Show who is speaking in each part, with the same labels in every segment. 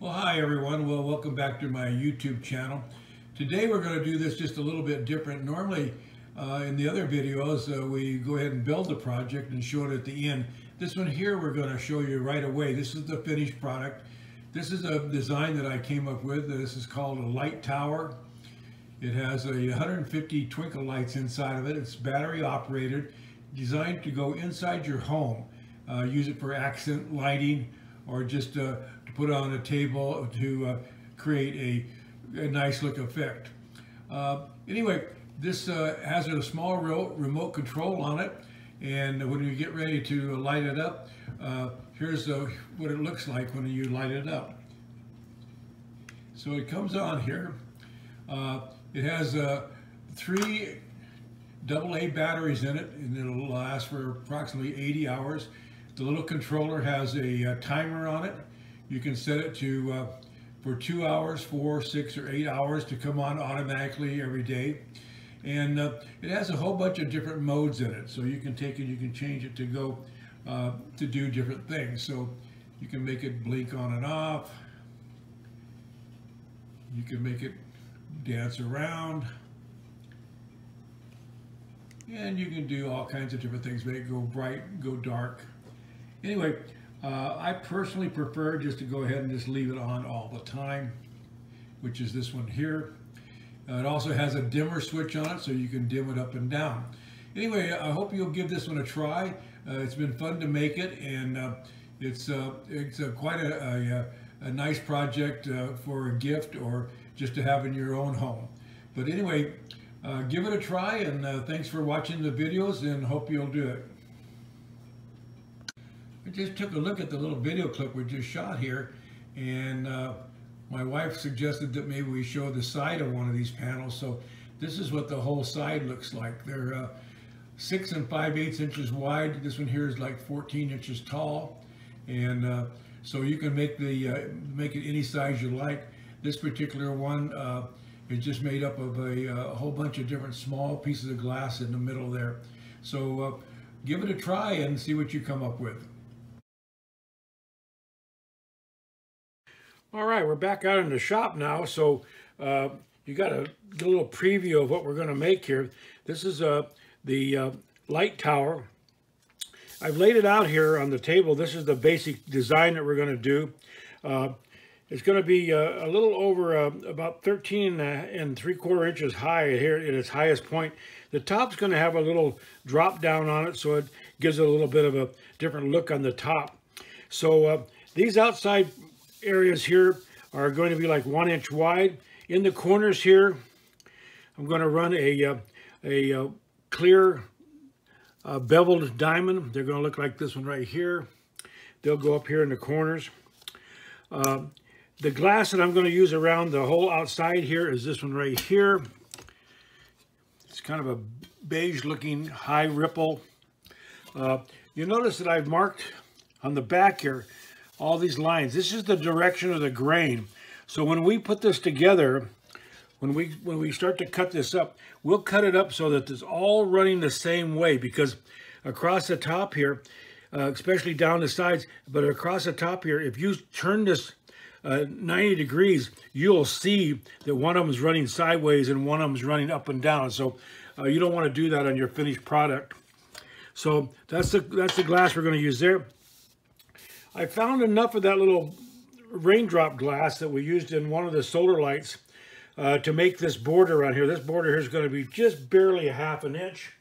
Speaker 1: Well, hi everyone. Well, welcome back to my YouTube channel. Today we're going to do this just a little bit different. Normally, in the other videos, we go ahead and build the project and show it at the end. This one here we're going to show you right away. This is the finished product. This is a design that I came up with. This is called a light tower. It has 150 twinkle lights inside of it. It's battery operated, designed to go inside your home. Use it for accent lighting or just to put on a table to create a nice look effect. Anyway, this has a small remote control on it, and when you get ready to light it up, here's what it looks like when you light it up. So it comes on here. It has 3 AA batteries in it, and it'll last for approximately 80 hours. The little controller has a timer on it. You can set it to for 2 hours, 4, 6, or 8 hours to come on automatically every day. And it has a whole bunch of different modes in it. So you can take it, you can change it to go to do different things. So you can make it blink on and off. You can make it dance around. And you can do all kinds of different things, make it go bright, go dark. Anyway, I personally prefer just to go ahead and just leave it on all the time, which is this one here. It also has a dimmer switch on it, so you can dim it up and down. Anyway, I hope you'll give this one a try. It's been fun to make it, and it's quite a nice project for a gift or just to have in your own home. But anyway, give it a try, and thanks for watching the videos, and hope you'll do it. I just took a look at the little video clip we just shot here, and my wife suggested that maybe we show the side of one of these panels. So this is what the whole side looks like. They're 6 5/8 inches wide. This one here is like 14 inches tall, and so you can make it any size you like. This particular one is just made up of a whole bunch of different small pieces of glass in the middle there. So give it a try and see what you come up with. All right, we're back out in the shop now, so you got a little preview of what we're going to make here. This is the light tower. I've laid it out here on the table. This is the basic design that we're going to do. It's going to be a little over about 13 3/4 inches high here at its highest point. The top's going to have a little drop down on it, so it gives it a little bit of a different look on the top. So these outside areas here are going to be like 1 inch wide. In the corners here, I'm going to run a clear beveled diamond. They're going to look like this one right here. They'll go up here in the corners. The glass that I'm going to use around the whole outside here is this one right here. It's kind of a beige looking high ripple. You notice that I've marked on the back here all these lines. This is the direction of the grain. So when we put this together, when we start to cut this up, we'll cut it up so that it's all running the same way, because across the top here, especially down the sides, but across the top here, if you turn this 90 degrees, you'll see that one of them is running sideways and one of them is running up and down. So you don't want to do that on your finished product. So that's the glass we're going to use there. I found enough of that little raindrop glass that we used in one of the solar lights to make this border around here. This border here is going to be just barely 1/2 inch.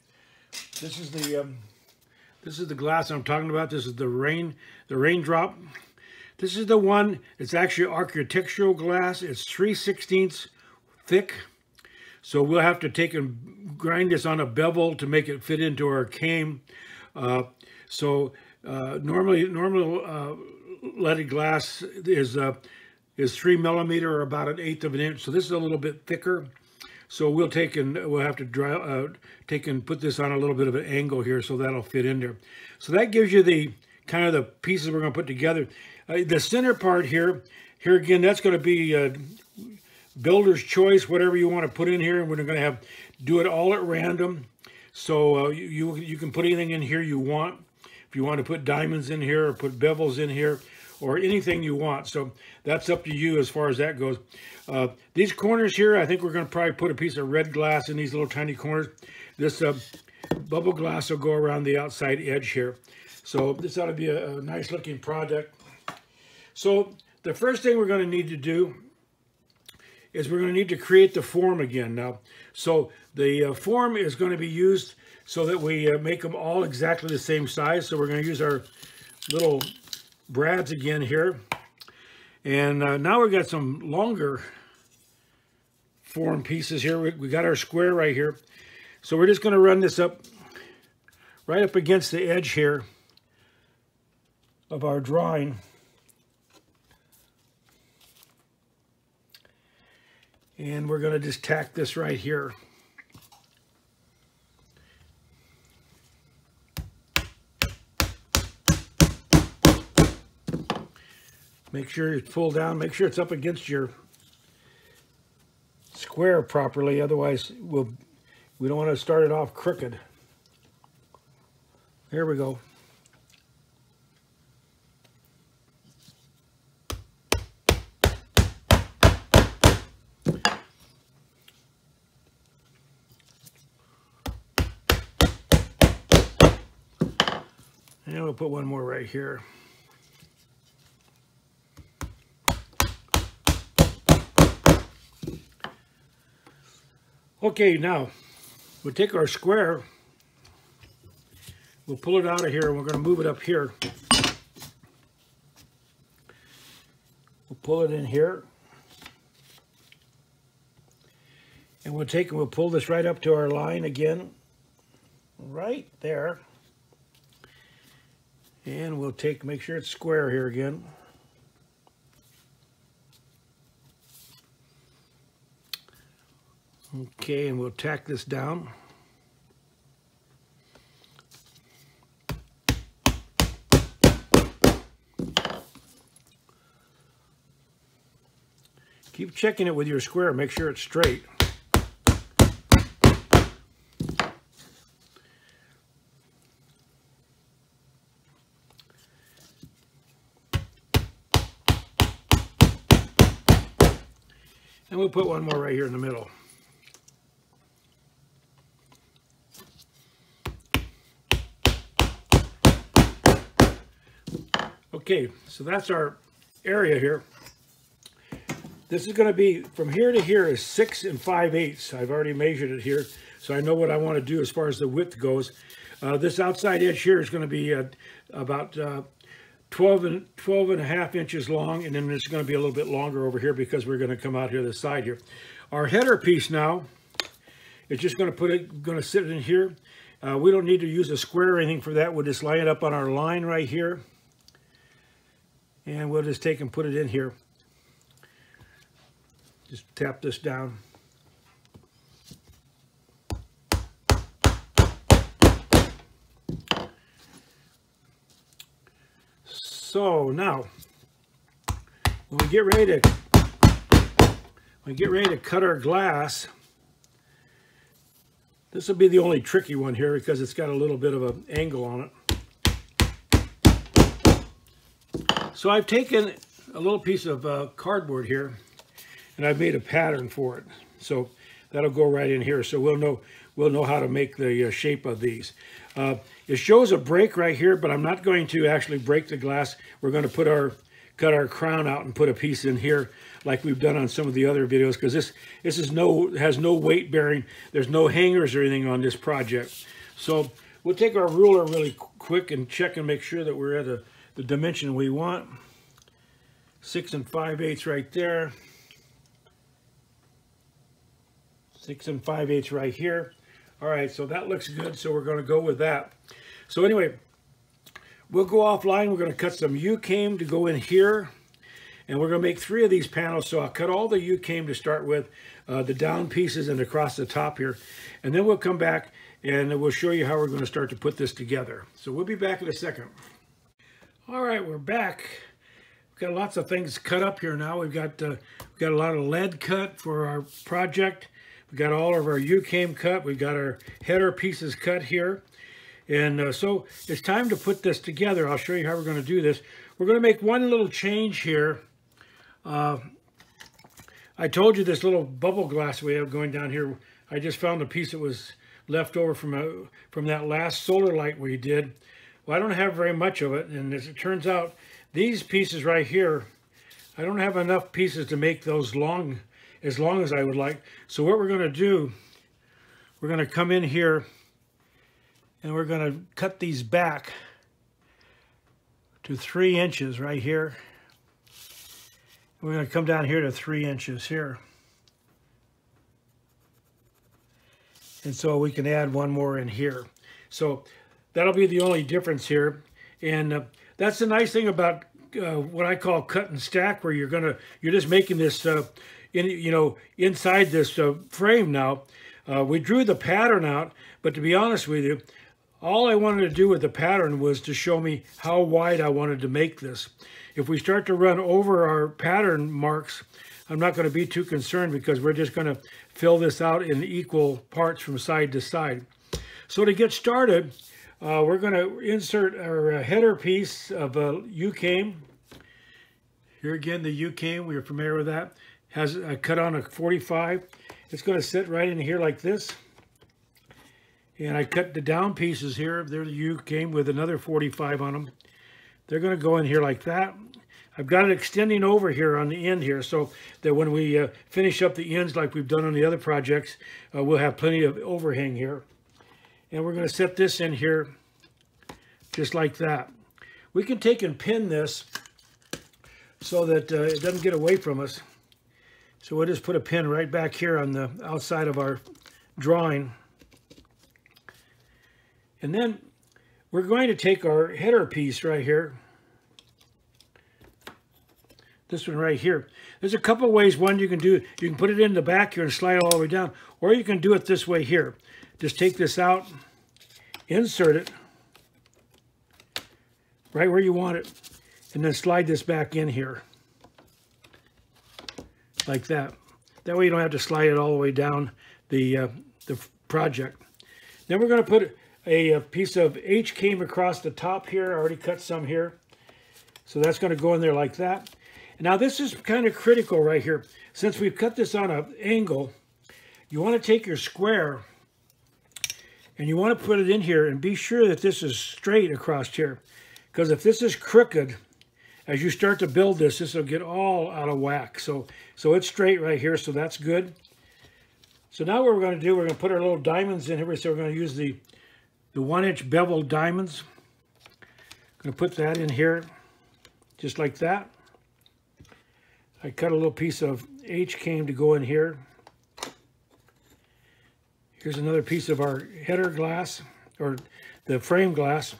Speaker 1: This is the glass I'm talking about. This is the raindrop. This is the one. It's actually architectural glass. It's 3/16 thick. So we'll have to take and grind this on a bevel to make it fit into our cane. Normal leaded glass is 3 millimeter, or about 1/8 of an inch. So this is a little bit thicker. So we'll have to take and put this on a little bit of an angle here, so that'll fit in there. So that gives you the kind of the pieces we're going to put together. The center part here again, that's going to be builder's choice, whatever you want to put in here, and we're going to do it all at random. So you can put anything in here you want. If you want to put diamonds in here or put bevels in here, or anything you want. So that's up to you as far as that goes. These corners here, I think we're going to probably put a piece of red glass in these little tiny corners. This bubble glass will go around the outside edge here. So this ought to be a nice looking project. So the first thing we're going to need to do is we're going to need to create the form again now. So the form is going to be used so that we make them all exactly the same size. So we're going to use our little brads again here. And now we've got some longer form pieces here. We got our square right here. So we're just going to run this up right up against the edge here of our drawing. And we're going to just tack this right here. Make sure it's pulled down. Make sure it's up against your square properly. Otherwise, we don't want to start it off crooked. Here we go. And we'll put one more right here. Okay, now we'll take our square, we'll pull it out of here, and we're going to move it up here. We'll pull it in here. And we'll take and we'll pull this right up to our line again, right there. And we'll make sure it's square here again. Okay, and we'll tack this down. Keep checking it with your square, make sure it's straight. And we'll put one more right here in the middle. Okay, so that's our area here. This is going to be, from here to here is 6 5/8. I've already measured it here, so I know what I want to do as far as the width goes. This outside edge here is going to be about 12 and a half inches long, and then it's going to be a little bit longer over here because we're going to come out here this side here. Our header piece now is just going to sit in here. We don't need to use a square or anything for that. We'll just line it up on our line right here. And we'll just take and put it in here. Just tap this down. So now, when we get ready to cut our glass, this will be the only tricky one here because it's got a little bit of an angle on it. So I've taken a little piece of cardboard here, and I've made a pattern for it. So that'll go right in here. So we'll know how to make the shape of these. It shows a break right here, but I'm not going to actually break the glass. We're going to cut our crown out and put a piece in here, like we've done on some of the other videos, because this has no weight bearing. There's no hangers or anything on this project. So we'll take our ruler really quick and check and make sure that we're at the dimension we want. 6 5/8 right there. 6 5/8 right here. All right, so that looks good, so we're going to go with that. So anyway, we'll go offline. We're going to cut some U-came to go in here, and we're going to make 3 of these panels. So I'll cut all the U-came to start with, the down pieces and across the top here, and then we'll come back and we'll show you how we're going to start to put this together. So we'll be back in a second. All right, we're back. We've got lots of things cut up here now. We've got a lot of lead cut for our project. We've got all of our U-came cut. We've got our header pieces cut here. And so it's time to put this together. I'll show you how we're going to do this. We're going to make one little change here. I told you this little bubble glass we have going down here. I just found a piece that was left over from that last solar light we did. Well, I don't have very much of it, and as it turns out, these pieces right here, I don't have enough pieces to make those as long as I would like. So what we're going to do, we're going to come in here and we're going to cut these back to 3 inches right here. We're going to come down here to 3 inches here. And so we can add one more in here. So that'll be the only difference here. And that's the nice thing about what I call cut and stack, where you're just making this inside this frame now. We drew the pattern out, but to be honest with you, all I wanted to do with the pattern was to show me how wide I wanted to make this. If we start to run over our pattern marks, I'm not going to be too concerned, because we're just going to fill this out in equal parts from side to side. So to get started, we're going to insert our header piece of U-came. Here again, the U-came, we're familiar with that. Has a cut on a 45. It's going to sit right in here like this. And I cut the down pieces here. There the U-came with another 45 on them. They're going to go in here like that. I've got it extending over here on the end here, so that when we finish up the ends like we've done on the other projects, we'll have plenty of overhang here. And we're going to set this in here just like that. We can take and pin this so that it doesn't get away from us. So we'll just put a pin right back here on the outside of our drawing. And then we're going to take our header piece right here. This one right here. There's a couple ways. One, you can put it in the back here and slide it all the way down, or you can do it this way here. Just take this out, insert it right where you want it, and then slide this back in here like that. That way you don't have to slide it all the way down the project. Then we're going to put a piece of H-came across the top here. I already cut some here. So that's going to go in there like that. Now this is kind of critical right here. Since we've cut this on an angle, you want to take your square and you want to put it in here and be sure that this is straight across here. Because if this is crooked, as you start to build this, this will get all out of whack. So it's straight right here, so that's good. So now what we're going to do, we're going to put our little diamonds in here. So we're going to use the 1-inch beveled diamonds. I'm going to put that in here just like that. I cut a little piece of H-came to go in here. Here's another piece of our header glass, or the frame glass.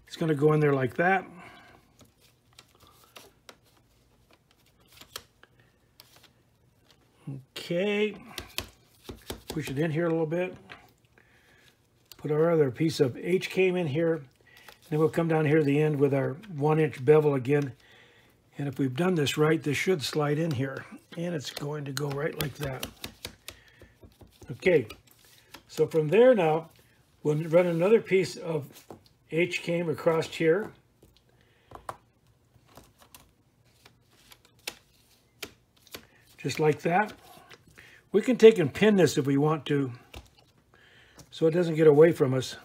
Speaker 1: It's going to go in there like that. Okay. Push it in here a little bit. Put our other piece of H-came in here. Then we'll come down here to the end with our 1-inch bevel again. And if we've done this right, this should slide in here. And it's going to go right like that. Okay, so from there now, we'll run another piece of H-came across here. Just like that. We can take and pin this if we want to, so it doesn't get away from us.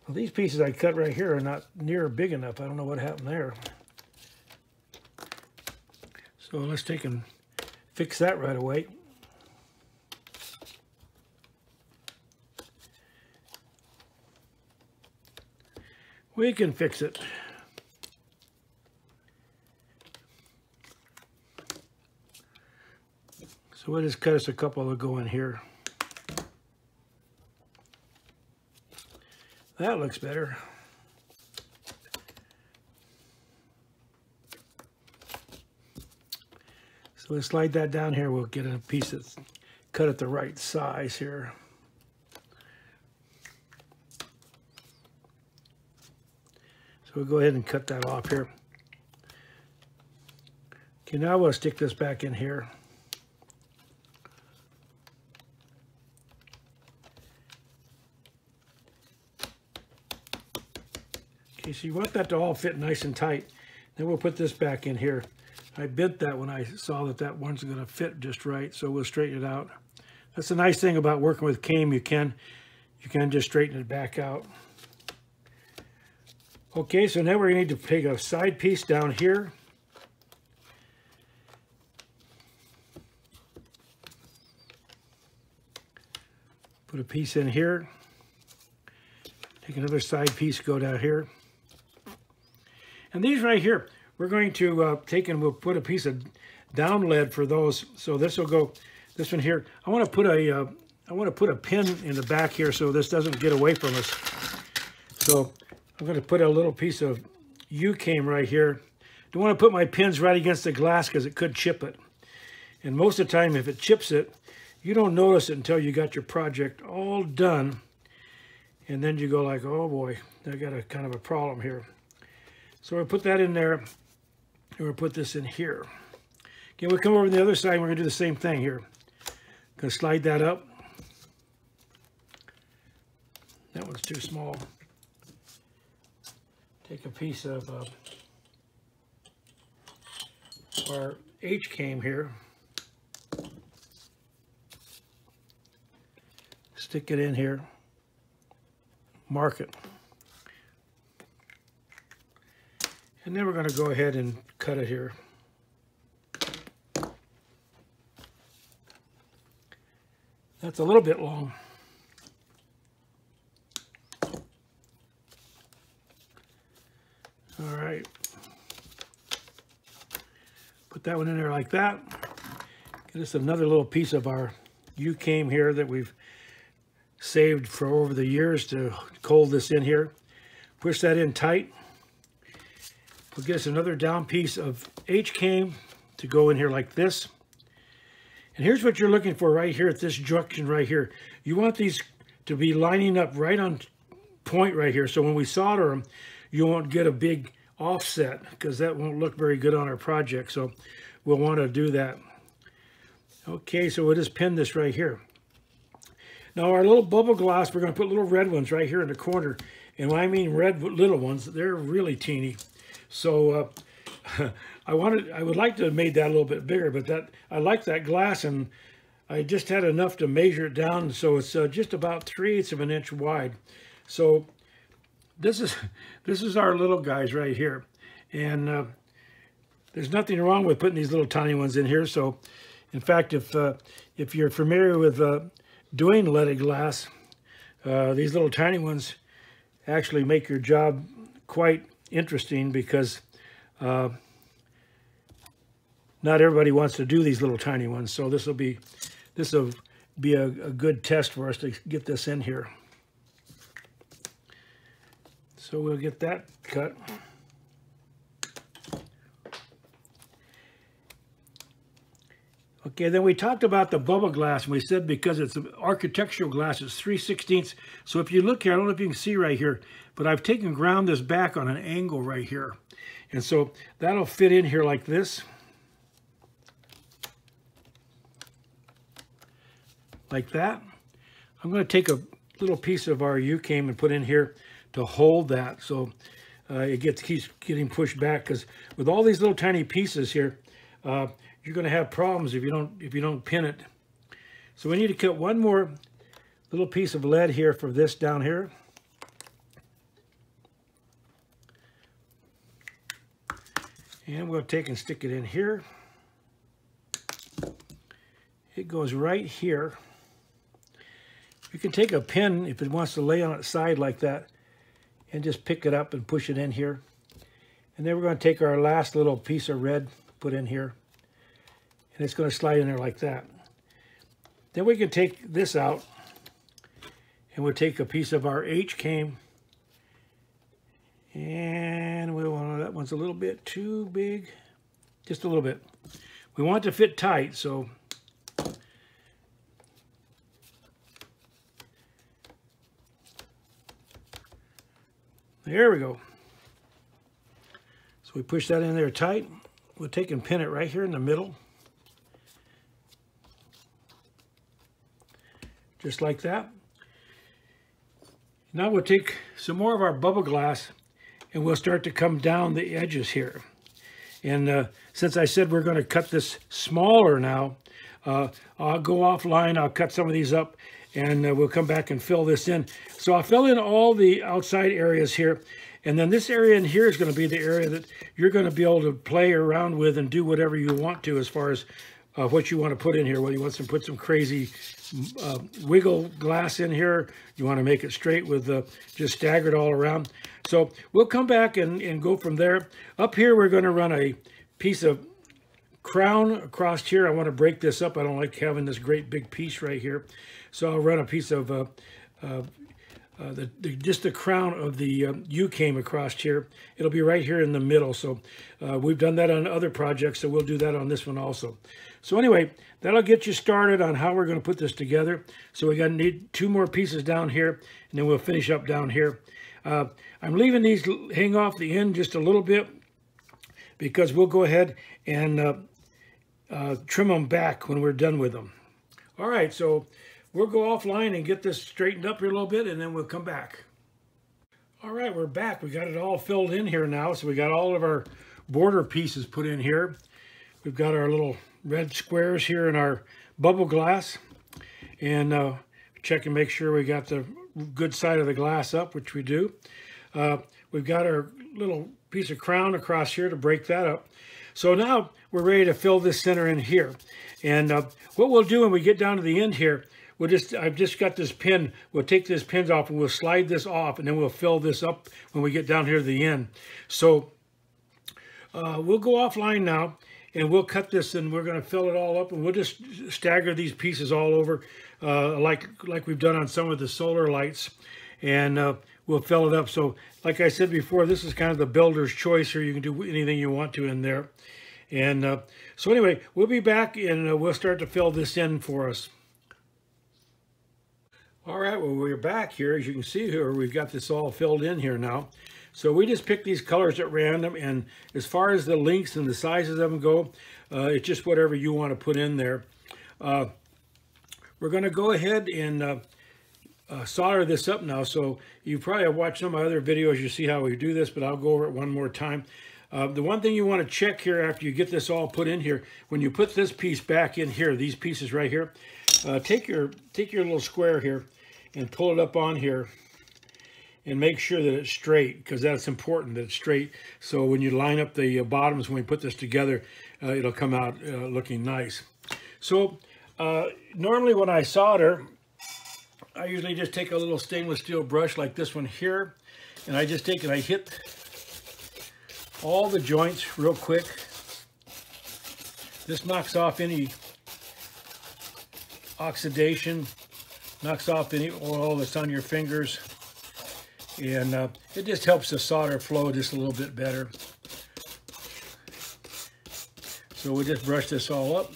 Speaker 1: Well, these pieces I cut right here are not near big enough. I don't know what happened there. So let's take and fix that right away. We can fix it. So we'll just cut us a couple that go in here. That looks better. So we'll slide that down here. We'll get a piece that's cut at the right size here. So we'll go ahead and cut that off here. Okay, now we'll stick this back in here. Okay, so you want that to all fit nice and tight. Then we'll put this back in here. I bent that when I saw that that one's going to fit just right, so we'll straighten it out. That's the nice thing about working with cane. You can just straighten it back out. Okay, so now we're going to need to take a side piece down here. Put a piece in here. Take another side piece, go down here. And these right here, we're going to take and we'll put a piece of down lead for those. So this will go, this one here. I want to put a pin in the back here so this doesn't get away from us. So I'm going to put a little piece of U-came right here. Don't want to put my pins right against the glass because it could chip it. And most of the time, if it chips it, you don't notice it until you got your project all done. And then you go like, oh boy, I got a kind of a problem here. So we'll put that in there, and we'll put this in here. Okay, we'll come over to the other side, and we're going to do the same thing here. Going to slide that up. That one's too small. Take a piece of our H-came here. Stick it in here. Mark it. And then we're going to go ahead and cut it here. That's a little bit long. All right. Put that one in there like that. Get us another little piece of our U-came here that we've saved for over the years to cold this in here. Push that in tight. We'll get us another down piece of H-came to go in here like this. And here's what you're looking for right here at this junction right here. You want these to be lining up right on point right here. So when we solder them, you won't get a big offset because that won't look very good on our project. So we'll want to do that. Okay, so we'll just pin this right here. Now our little bubble glass, we're going to put little red ones right here in the corner. And when I mean red little ones, they're really teeny. So I would like to have made that a little bit bigger, but I like that glass, and I just had enough to measure it down, so it's just about 3/8 of an inch wide. So this is our little guys right here, and there's nothing wrong with putting these little tiny ones in here. So, in fact, if you're familiar with doing leaded glass, these little tiny ones actually make your job quite interesting because not everybody wants to do these little tiny ones. So this will be a good test for us to get this in here. So we'll get that cut. Okay, then we talked about the bubble glass, and we said because it's architectural glass, it's 3/16. So if you look here, I don't know if you can see right here, but I've ground this back on an angle right here. And so that'll fit in here like this. Like that. I'm going to take a little piece of our U-came and put in here to hold that. So it keeps getting pushed back, because with all these little tiny pieces here, you're going to have problems if you don't pin it. So we need to cut one more little piece of lead here for this down here. And we'll take and stick it in here. It goes right here. You can take a pin if it wants to lay on its side like that and just pick it up and push it in here. And then we're going to take our last little piece of red, put in here. And it's going to slide in there like that. Then we can take this out, and we'll take a piece of our H-came, and that one's a little bit too big, just a little bit. We want it to fit tight, so there we go. So we push that in there tight. we'll take and pin it right here in the middle. Just like that. Now we'll take some more of our bubble glass and we'll start to come down the edges here. And since I said we're going to cut this smaller now, I'll go offline, I'll cut some of these up, and we'll come back and fill this in. So I'll fill in all the outside areas here, and then this area in here is going to be the area that you're going to be able to play around with and do whatever you want to as far as what you want to put in here. Whether you want to put some crazy wiggle glass in here, you want to make it straight with just staggered all around. So we'll come back and go from there. Up here we're going to run a piece of crown across here. I want to break this up. I don't like having this great big piece right here. So I'll run a piece of just the crown of the U-came across here. It'll be right here in the middle. So we've done that on other projects, so we'll do that on this one also. So anyway, that'll get you started on how we're going to put this together. So we need 2 more pieces down here, and then we'll finish up down here. I'm leaving these hang off the end just a little bit because we'll go ahead and trim them back when we're done with them. All right, so we'll go offline and get this straightened up here a little bit, and then we'll come back. All right, we're back. We got it all filled in here now. So we got all of our border pieces put in here. We've got our little red squares here in our bubble glass. And check and make sure we got the good side of the glass up, which we do. We've got our little piece of crown across here to break that up. So now we're ready to fill this center in here. And what we'll do when we get down to the end here, I've just got this pin. We'll take this pins off and we'll slide this off, and then we'll fill this up when we get down here to the end. So we'll go offline now, and we'll cut this, and we're going to fill it all up, and we'll just stagger these pieces all over like we've done on some of the solar lights, and we'll fill it up. So like I said before, this is kind of the builder's choice here. You can do anything you want to in there. And so anyway, we'll be back, and we'll start to fill this in for us. All right, well, we're back here. As you can see here, we've got this all filled in here now. So we just pick these colors at random, and as far as the lengths and the sizes of them go, it's just whatever you want to put in there. We're going to go ahead and solder this up now. So you probably have watched some of my other videos. You see how we do this, but I'll go over it one more time. The one thing you want to check here after you get this all put in here, when you put this piece back in here, these pieces right here, take your little square here and pull it up on here and make sure that it's straight, because that's important that it's straight. So when you line up the bottoms, when we put this together, it'll come out looking nice. So normally when I solder, I usually just take a little stainless steel brush like this one here, and I just take and I hit all the joints real quick. This knocks off any oxidation, knocks off any oil that's on your fingers, and it just helps the solder flow just a little bit better. So we just brush this all up.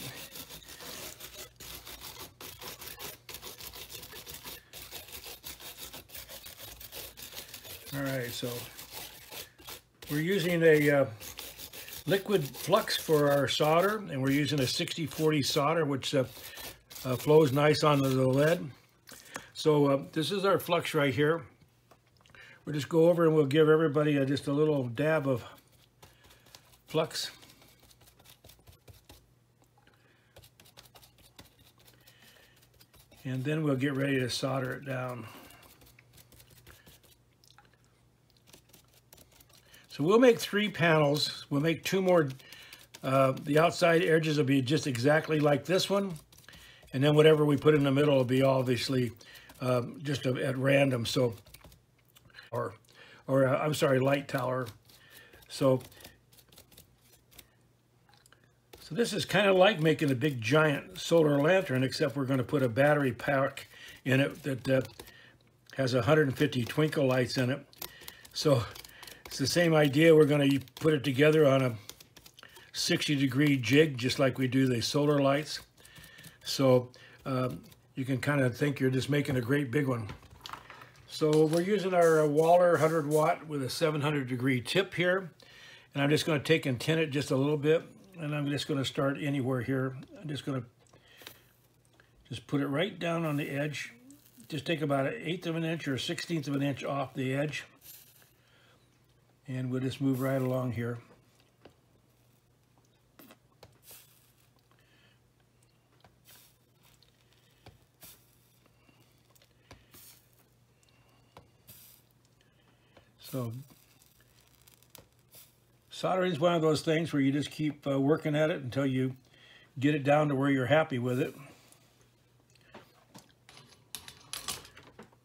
Speaker 1: All right, so we're using a liquid flux for our solder, and we're using a 60/40 solder, which flows nice onto the lead. So this is our flux right here. We'll just go over and we'll give everybody just a little dab of flux. And then we'll get ready to solder it down. So we'll make 3 panels. We'll make 2 more. The outside edges will be just exactly like this one. And then whatever we put in the middle will be obviously just at random. So, I'm sorry, light tower. So this is kind of like making a big giant solar lantern, except we're going to put a battery pack in it that has 150 twinkle lights in it. So it's the same idea. We're going to put it together on a 60-degree jig, just like we do the solar lights. So you can kind of think you're just making a great big one. So we're using our Waller 100 watt with a 700-degree tip here. And I'm just going to take and tint it just a little bit. and I'm just going to start anywhere here. I'm just going to just put it right down on the edge. Just take about 1/8 of an inch or 1/16 of an inch off the edge, and we'll just move right along here. So soldering is one of those things where you just keep working at it until you get it down to where you're happy with it.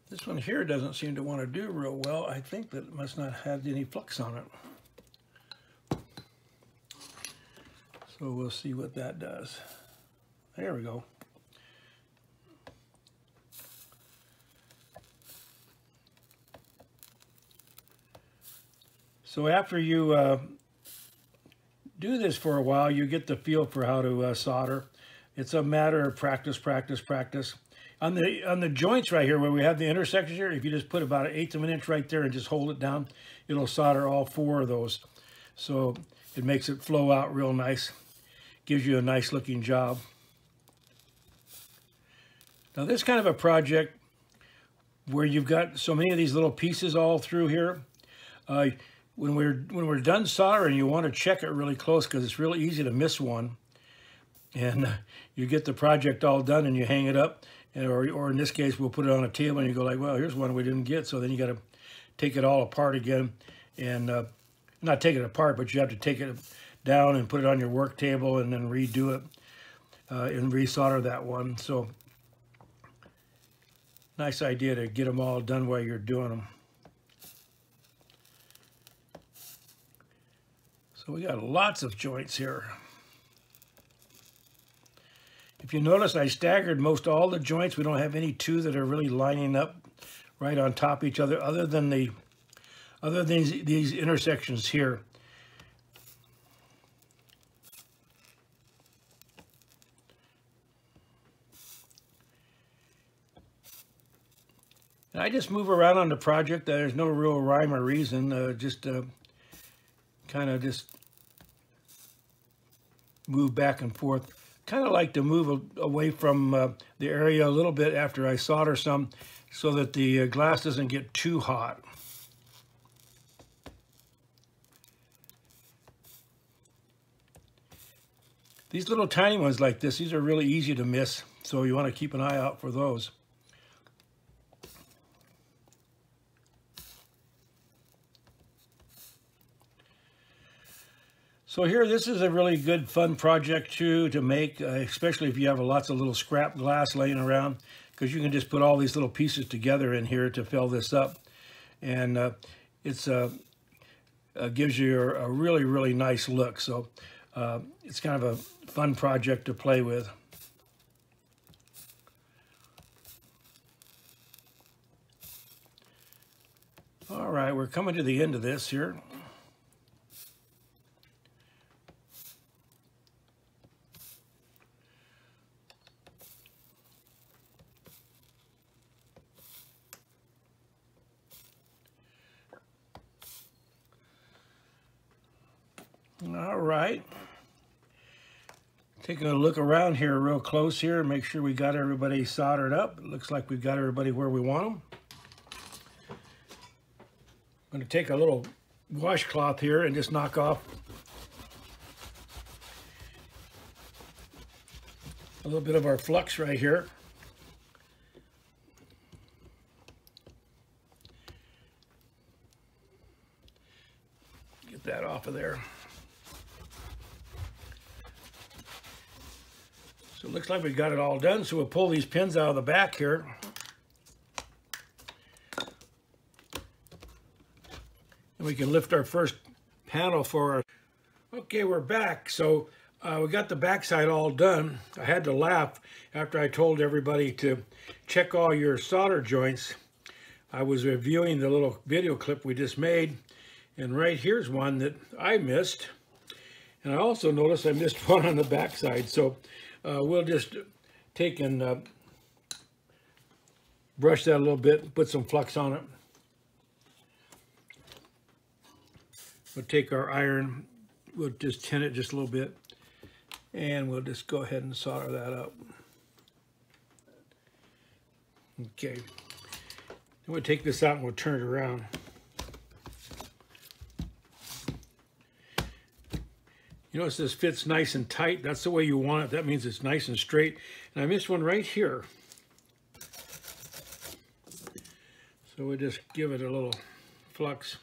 Speaker 1: This one here doesn't seem to want to do real well. I think that it must not have any flux on it. So we'll see what that does. There we go. So after you do this for a while, you get the feel for how to solder. It's a matter of practice, practice, practice. On the joints right here where we have the intersections here, if you just put about 1/8 of an inch right there and just hold it down, it'll solder all 4 of those. So it makes it flow out real nice. Gives you a nice looking job. Now this kind of a project where you've got so many of these little pieces all through here, when we're done soldering, you want to check it really close because it's really easy to miss one. And you get the project all done and you hang it up, or in this case, we'll put it on a table and you go like, well, here's one we didn't get. So then you got to take it all apart again, and not take it apart, but you have to take it down and put it on your work table and then redo it and resolder that one. So nice idea to get them all done while you're doing them. So we got lots of joints here. If you notice, I staggered most all the joints. We don't have any two that are really lining up right on top of each other, other than these intersections here. And I just move around on the project. There's no real rhyme or reason. Just kind of just move back and forth. Kind of like to move away from the area a little bit after I solder some, so that the glass doesn't get too hot. These little tiny ones like this, these are really easy to miss, so you want to keep an eye out for those. So here, this is a really good, fun project too to make, especially if you have lots of little scrap glass laying around, because you can just put all these little pieces together in here to fill this up, and it's gives you a really, really nice look. So it's kind of a fun project to play with. All right, we're coming to the end of this here. All right, taking a look around here real close here, make sure we got everybody soldered up. It looks like we've got everybody where we want them. I'm going to take a little washcloth here and just knock off a little bit of our flux right here. Get that off of there. So it looks like we got it all done. So we'll pull these pins out of the back here. And we can lift our first panel for our... Okay, we're back. So we got the backside all done. I had to laugh after I told everybody to check all your solder joints. I was reviewing the little video clip we just made, and right here's one that I missed. And I also noticed I missed one on the backside. So we'll just take and brush that a little bit and put some flux on it. We'll take our iron, we'll just tin it just a little bit, And we'll just go ahead and solder that up. Okay. Then we'll take this out and we'll turn it around. You notice this fits nice and tight. That's the way you want it. That means it's nice and straight. And I missed one right here. So we'll just give it a little flux.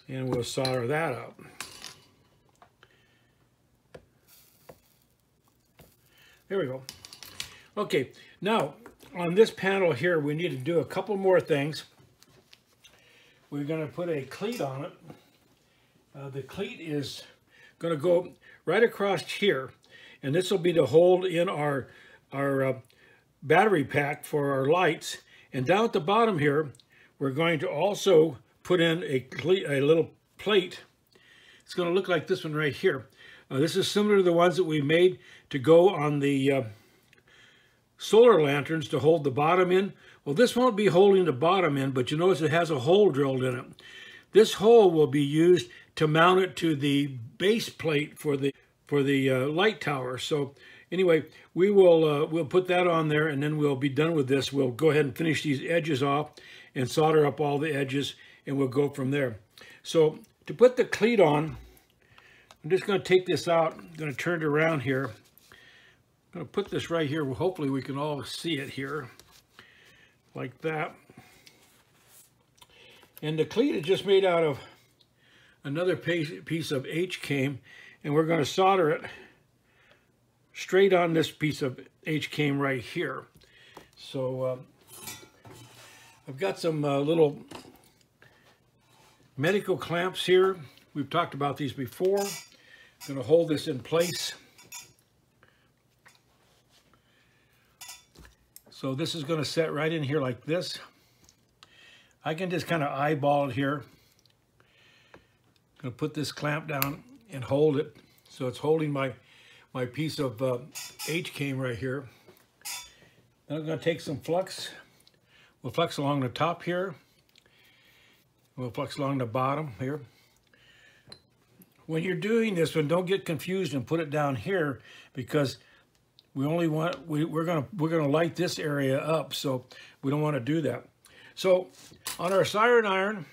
Speaker 1: And we'll solder that up. There we go. Okay, now on this panel here, we need to do a couple more things. We're going to put a cleat on it. The cleat is going to go right across here, and this will be to hold in our battery pack for our lights. And down at the bottom here, we're going to also put in a little plate. It's going to look like this one right here. This is similar to the ones that we made to go on the solar lanterns to hold the bottom in. Well, this won't be holding the bottom in, but you notice it has a hole drilled in it. This hole will be used to mount it to the base plate for the light tower. So anyway, we'll put that on there, and then we'll be done with this. We'll go ahead and finish these edges off and solder up all the edges, and we'll go from there. So to put the cleat on, I'm just going to take this out. I'm going to turn it around here. I'm going to put this right here. Hopefully we can all see it here, like that. And the cleat is just made out of another piece of H-came, and we're going to solder it straight on this piece of H-came right here. So I've got some little medical clamps here. We've talked about these before. I'm going to hold this in place. So this is going to set right in here like this. I can just kind of eyeball it here. I'm going to put this clamp down and hold it. So it's holding my piece of H-came right here. Then I'm going to take some flux. We'll flux along the top here. We'll flux along the bottom here. When you're doing this one, don't get confused and put it down here, because we only want we're gonna light this area up, so we don't want to do that. So on our soldering iron,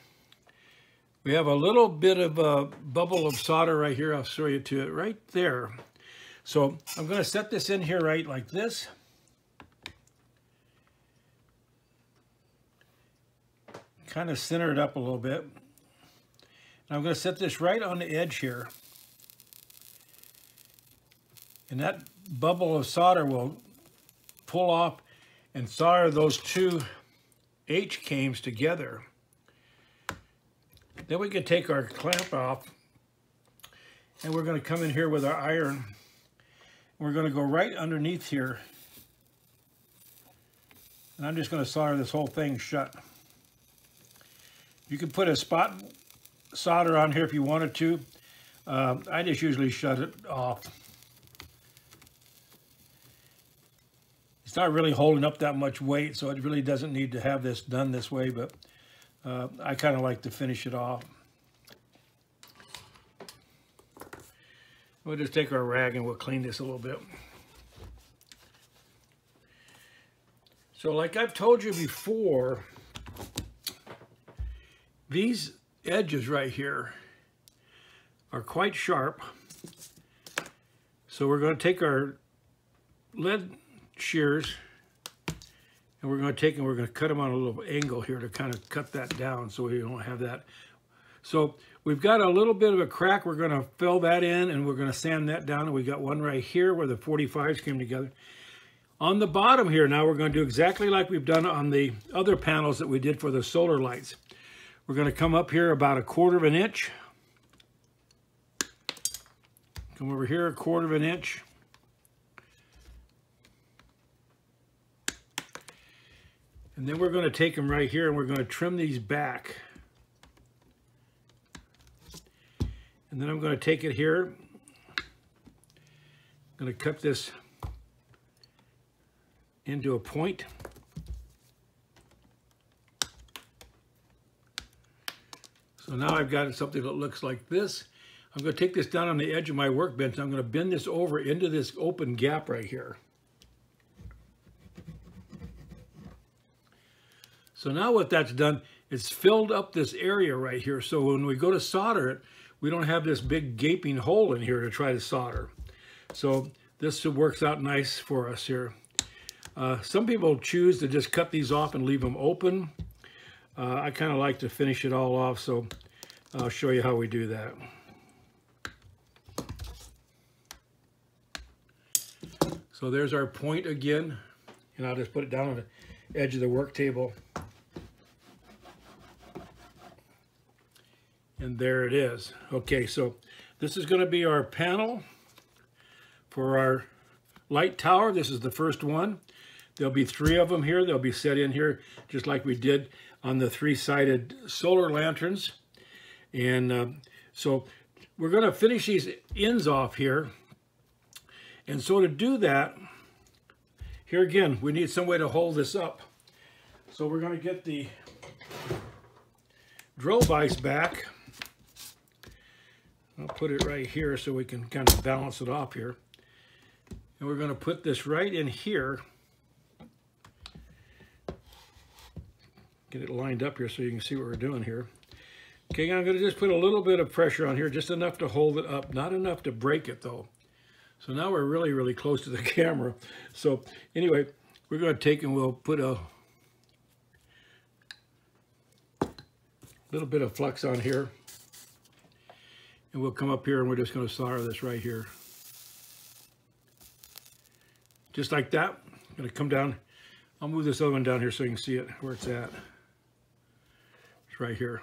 Speaker 1: we have a little bit of a bubble of solder right here. I'll show you to it right there. So I'm going to set this in here right like this. Kind of center it up a little bit. And I'm going to set this right on the edge here. And that bubble of solder will pull off and solder those two H-cames together. Then we can take our clamp off, and we're going to come in here with our iron. We're going to go right underneath here. And I'm just going to solder this whole thing shut. You can put a spot solder on here if you wanted to. I just usually shut it off. It's not really holding up that much weight, so it really doesn't need to have this done this way, but I kind of like to finish it off. We'll just take our rag and we'll clean this a little bit. So like I've told you before, these edges right here are quite sharp. So we're going to take our lead shears and we're going to cut them on a little angle here to kind of cut that down so we don't have that. So we've got a little bit of a crack. We're going to fill that in and we're going to sand that down. And we got one right here where the 45s came together. On the bottom here now, we're going to do exactly like we've done on the other panels that we did for the solar lights. We're going to come up here about 1/4 of an inch. Come over here 1/4 of an inch. And then we're going to take them right here and we're going to trim these back. And then I'm going to take it here. I'm going to cut this into a point. So now I've got something that looks like this. I'm going to take this down on the edge of my workbench. I'm going to bend this over into this open gap right here. So now what that's done, it's filled up this area right here. So when we go to solder it, we don't have this big gaping hole in here to try to solder. So this works out nice for us here. Some people choose to just cut these off and leave them open. I kind of like to finish it all off, so I'll show you how we do that. So there's our point again, and I'll just put it down on the edge of the work table. And there it is. Okay, so this is going to be our panel for our light tower. This is the first one. There'll be 3 of them here. They'll be set in here just like we did on the 3-sided solar lanterns. And so we're going to finish these ends off here. And so to do that, here again, we need some way to hold this up. So we're going to get the drill vise back. I'll put it right here so we can kind of balance it off here. And we're going to put this right in here. Get it lined up here so you can see what we're doing here. Okay, I'm going to just put a little bit of pressure on here, just enough to hold it up, not enough to break it though. So now we're really, really close to the camera. So anyway, we're going to take and we'll put a little bit of flux on here. And we'll come up here and we're just going to solder this right here. Just like that. I'm going to come down. I'll move this other one down here so you can see it, where it's at. It's right here.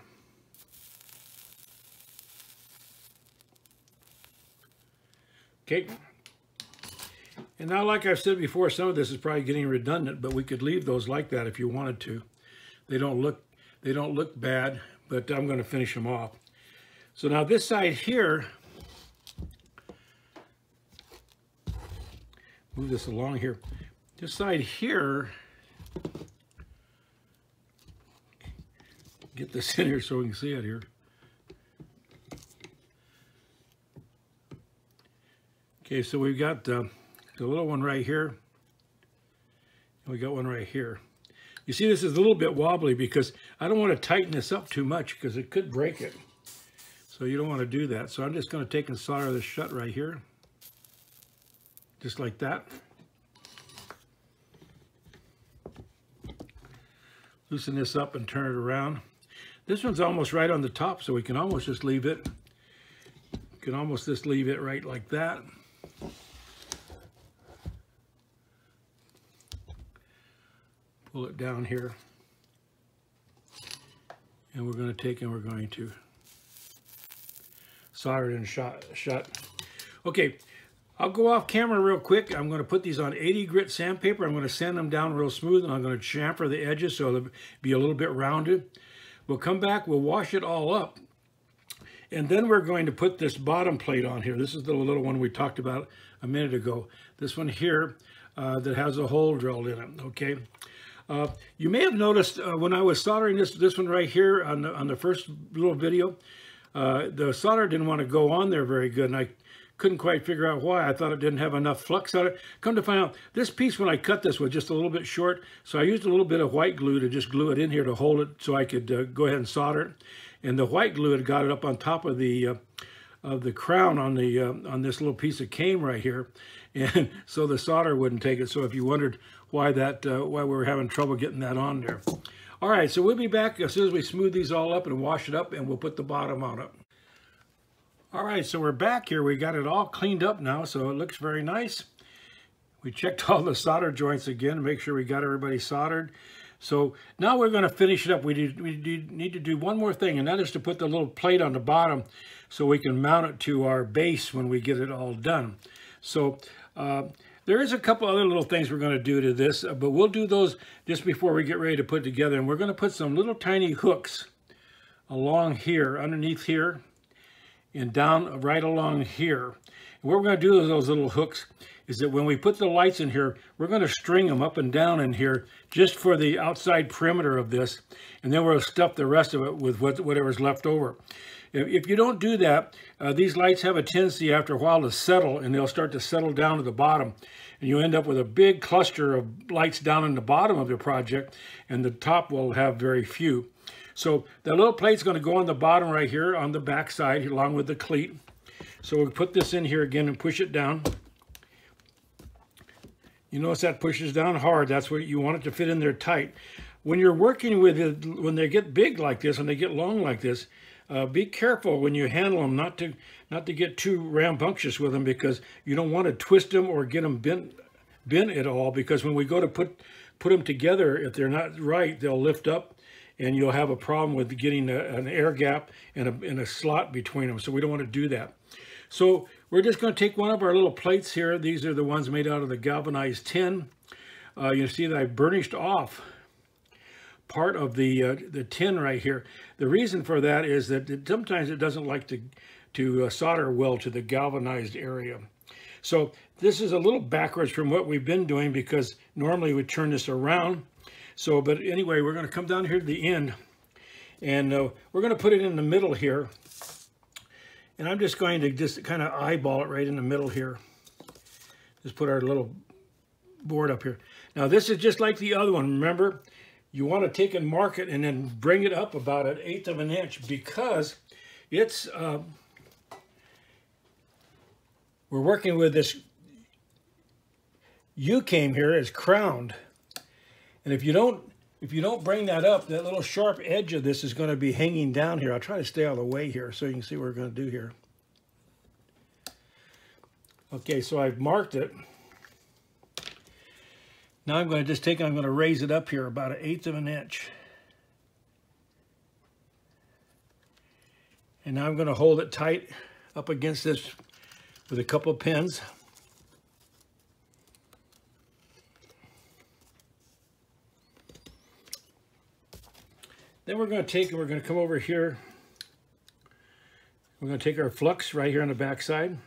Speaker 1: Okay. And now, like I've said before, some of this is probably getting redundant, but we could leave those like that if you wanted to. They don't look bad, but I'm going to finish them off. So now this side here, move this along here. This side here, get this in here so we can see it here. Okay, so we've got the little one right here, and we got one right here. You see this is a little bit wobbly because I don't want to tighten this up too much because it could break it. So you don't want to do that. So I'm just going to take and solder this shut right here. Just like that. Loosen this up and turn it around. This one's almost right on the top, so we can almost just leave it. You can almost just leave it right like that. Pull it down here. And we're going to take and we're going to solder it and shut. Okay, I'll go off camera real quick. I'm going to put these on 80 grit sandpaper. I'm going to sand them down real smooth, and I'm going to chamfer the edges so they'll be a little bit rounded. We'll come back, we'll wash it all up, and then we're going to put this bottom plate on here. This is the little one we talked about a minute ago. This one here that has a hole drilled in it, okay? You may have noticed when I was soldering this one right here on the first little video, the solder didn't want to go on there very good, and I couldn't quite figure out why. I thought it didn't have enough flux on it. Come to find out, this piece when I cut this was just a little bit short, so I used a little bit of white glue to just glue it in here to hold it so I could go ahead and solder it. And the white glue had got it up on top of the crown on this little piece of cane right here, and so the solder wouldn't take it. So if you wondered why we were having trouble getting that on there. All right, so we'll be back as soon as we smooth these all up and wash it up, and we'll put the bottom on it. All right, so we're back here. We got it all cleaned up now, so it looks very nice. We checked all the solder joints again to make sure we got everybody soldered. So now we're going to finish it up. We need to do one more thing, and that is to put the little plate on the bottom so we can mount it to our base when we get it all done. So there is a couple other little things we're going to do to this, but we'll do those just before we get ready to put it together. And we're going to put some little tiny hooks along here, underneath here, and down right along here. And what we're going to do is those little hooks is that when we put the lights in here, we're going to string them up and down in here just for the outside perimeter of this, and then we'll stuff the rest of it with whatever's left over. If you don't do that, these lights have a tendency after a while to settle, and they'll start to settle down to the bottom, and you end up with a big cluster of lights down in the bottom of the project, and the top will have very few. So that little plate's going to go on the bottom right here on the back side along with the cleat. So we'll put this in here again and push it down. You notice that pushes down hard. That's what you want it to fit in there tight. When you're working with it, when they get big like this and they get long like this, be careful when you handle them not to get too rambunctious with them, because you don't want to twist them or get them bent at all, because when we go to put them together, if they're not right, they'll lift up and you'll have a problem with getting an air gap and a slot between them. So we don't want to do that. So we're just going to take one of our little plates here. These are the ones made out of the galvanized tin. You see that I burnished off part of the tin right here. The reason for that is that sometimes it doesn't like to solder well to the galvanized area. So this is a little backwards from what we've been doing, because normally we turn this around. So, but anyway, we're going to come down here to the end, and we're going to put it in the middle here. And I'm just going to just kind of eyeball it right in the middle here. Just put our little board up here. Now this is just like the other one. Remember, you want to take and mark it and then bring it up about 1/8 of an inch, because it's, we're working with this U-came here is crowned. And if you don't bring that up, that little sharp edge of this is going to be hanging down here. I'll try to stay out of the way here so you can see what we're going to do here. Okay, so I've marked it. Now I'm going to just I'm going to raise it up here about 1/8 of an inch. And now I'm going to hold it tight up against this with a couple of pins. Then we're going to take and we're going to come over here. We're going to take our flux right here on the back side.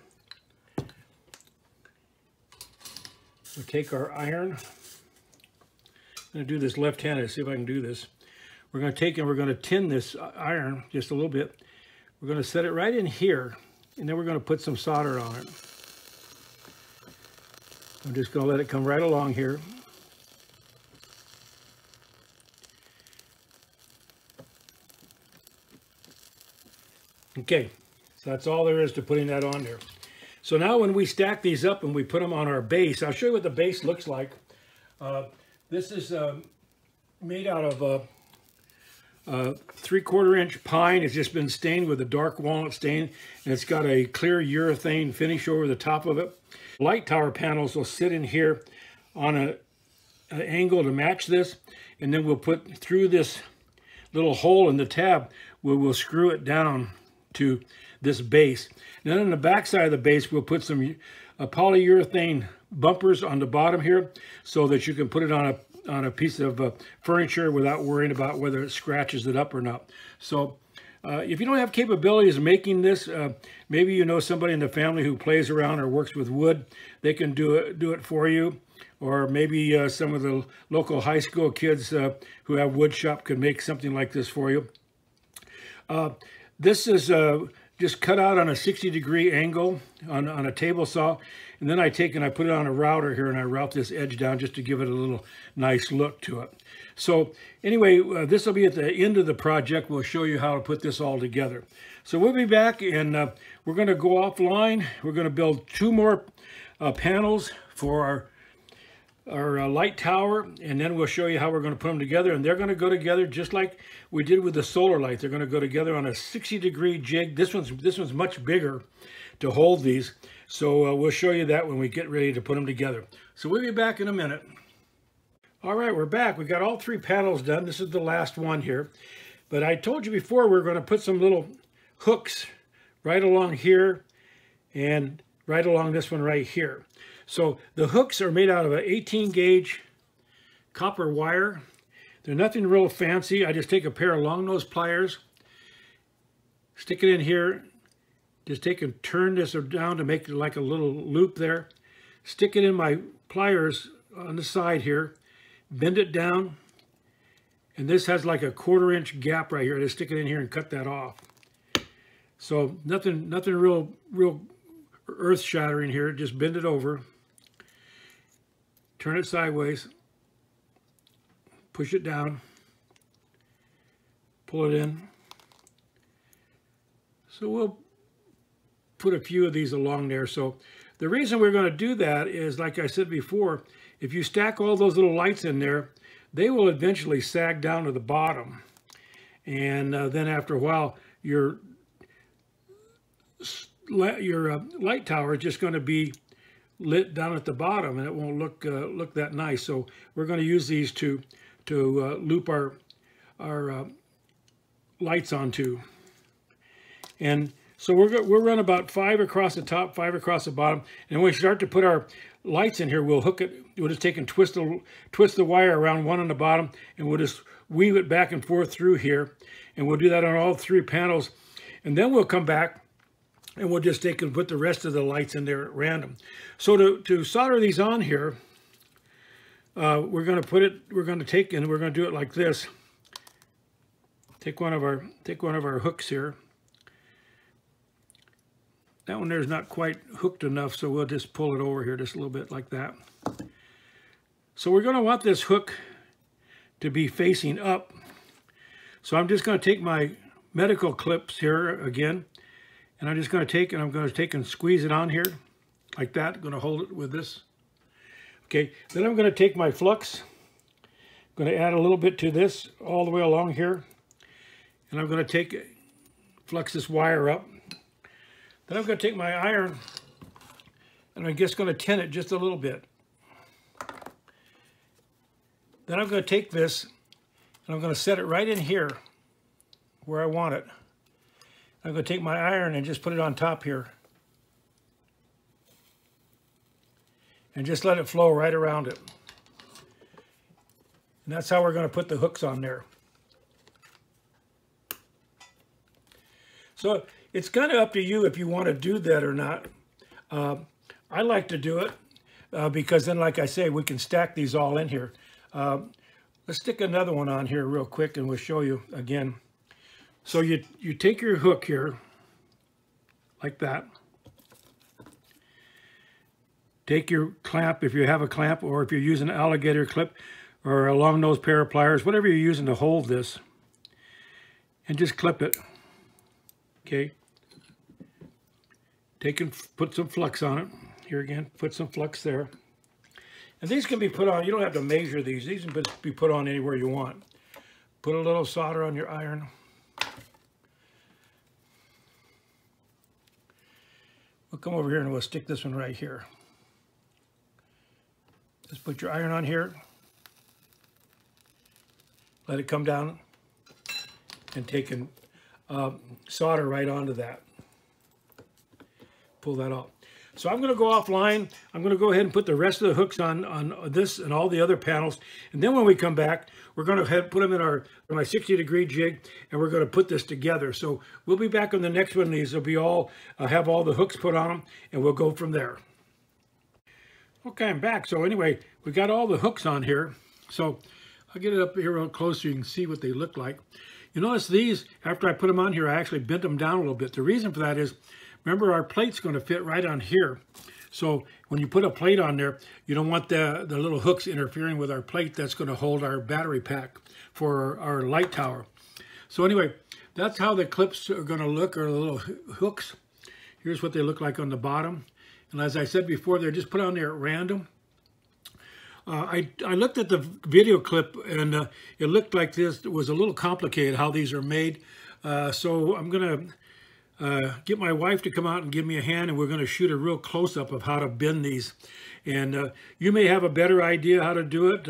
Speaker 1: We'll take our iron. I'm going to do this left-handed, see if I can do this. We're going to take and we're going to tin this iron just a little bit. We're going to set it right in here, and then we're going to put some solder on it. I'm just going to let it come right along here. Okay, so that's all there is to putting that on there. So now when we stack these up and we put them on our base, I'll show you what the base looks like. This is made out of 3/4 inch pine. It's just been stained with a dark walnut stain, and it's got a clear urethane finish over the top of it. Light tower panels will sit in here on an angle to match this, and then we'll put through this little hole in the tab where we'll screw it down to this base. And then on the back side of the base, we'll put some polyurethane bumpers on the bottom here, so that you can put it on a piece of furniture without worrying about whether it scratches it up or not. So if you don't have capabilities of making this, maybe you know somebody in the family who plays around or works with wood. They can do it for you. Or maybe some of the local high school kids who have wood shop could make something like this for you. This is just cut out on a 60-degree angle on a table saw, and then I take and I put it on a router here, and I route this edge down just to give it a little nice look to it. So anyway, this will be at the end of the project. We'll show you how to put this all together. So we'll be back, and we're going to go offline. We're going to build 2 more panels for our light tower, and then we'll show you how we're going to put them together. And they're going to go together just like we did with the solar light. They're going to go together on a 60-degree jig. This one's much bigger to hold these, so we'll show you that when we get ready to put them together. So we'll be back in a minute. All right, we're back. We got all 3 panels done. This is the last one here, but I told you before we're going to put some little hooks right along here and right along this one right here. So the hooks are made out of an 18-gauge copper wire. They're nothing real fancy. I just take a pair of long nose pliers, stick it in here, just take and turn this down to make it like a little loop there. stick it in my pliers on the side here, bend it down, and this has like a 1/4 inch gap right here. Just stick it in here and cut that off. So nothing real earth shattering here. Just bend it over, turn it sideways, push it down, pull it in. So we'll put a few of these along there. So the reason we're going to do that is, like I said before, if you stack all those little lights in there, they will eventually sag down to the bottom. And then after a while, your light tower is just going to be lit down at the bottom, and it won't look that nice. So we're going to use these to loop our lights onto. And so we'll run about 5 across the top, 5 across the bottom. And when we start to put our lights in here, we'll hook it. We'll just take and twist the wire around one on the bottom, and we'll just weave it back and forth through here. And we'll do that on all 3 panels. And then we'll come back and we'll just take and put the rest of the lights in there at random. So to solder these on here, we're going to take and we're going to do it like this. Take one of our hooks here. That one there's not quite hooked enough, so we'll just pull it over here just a little bit like that. So we're going to want this hook to be facing up. So I'm just going to take my medical clips here again, and I'm just going to take and squeeze it on here like that. I'm going to hold it with this. Okay, then I'm going to take my flux. I'm going to add a little bit to this all the way along here, and I'm going to flux this wire up. Then I'm going to take my iron, and I'm just going to tin it just a little bit. Then I'm going to take this, and I'm going to set it right in here where I want it. I'm going to take my iron and just put it on top here. And just let it flow right around it. And that's how we're going to put the hooks on there. So it's kind of up to you if you want to do that or not. I like to do it because then, like I say, we can stack these all in here. Let's stick another one on here real quick and we'll show you again. So you take your hook here, like that. Take your clamp, if you have a clamp, or if you're using an alligator clip or a long nose pair of pliers, whatever you're using to hold this, and just clip it. Okay. Take and put some flux on it. Here again, put some flux there. And these can be put on, you don't have to measure these. These can be put on anywhere you want. Put a little solder on your iron. We'll come over here and we'll stick this one right here. Just put your iron on here. Let it come down and take and solder right onto that. Pull that off. So I'm going to go offline. I'm going to go ahead and put the rest of the hooks on this and all the other panels. And then when we come back, we're going to put them in my 60-degree jig, and we're going to put this together. So we'll be back on the next one. These will be all, have all the hooks put on them, and we'll go from there. Okay, I'm back. So anyway, we got all the hooks on here. So I'll get it up here real close so you can see what they look like. You notice these, after I put them on here, I actually bent them down a little bit. The reason for that is, remember, our plate's going to fit right on here. So when you put a plate on there, you don't want the little hooks interfering with our plate that's going to hold our battery pack for our light tower. So anyway, that's how the clips are going to look, or the little hooks. Here's what they look like on the bottom. And as I said before, they're just put on there at random. I looked at the video clip, and it looked like this was a little complicated how these are made. So I'm going to get my wife to come out and give me a hand, and we're going to shoot a real close-up of how to bend these. And you may have a better idea how to do it,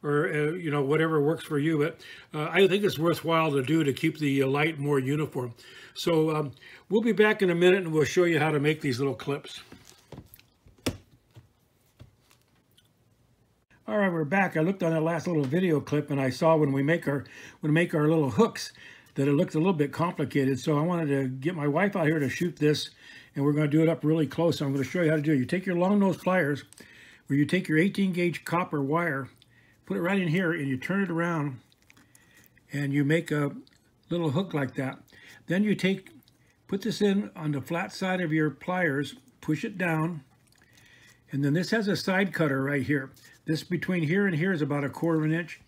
Speaker 1: or you know, whatever works for you. But I think it's worthwhile to do to keep the light more uniform. So we'll be back in a minute, and we'll show you how to make these little clips. All right, we're back. I looked on that last little video clip, and I saw when we make our little hooks that it looked a little bit complicated. So I wanted to get my wife out here to shoot this and we're going to do it up really close. So I'm going to show you how to do it. You take your long nose pliers, where you take your 18 gauge copper wire, put it right in here, and you turn it around, and you make a little hook like that. Then you put this in on the flat side of your pliers, push it down, and then this has a side cutter right here. This between here and here is about 1/4 inch.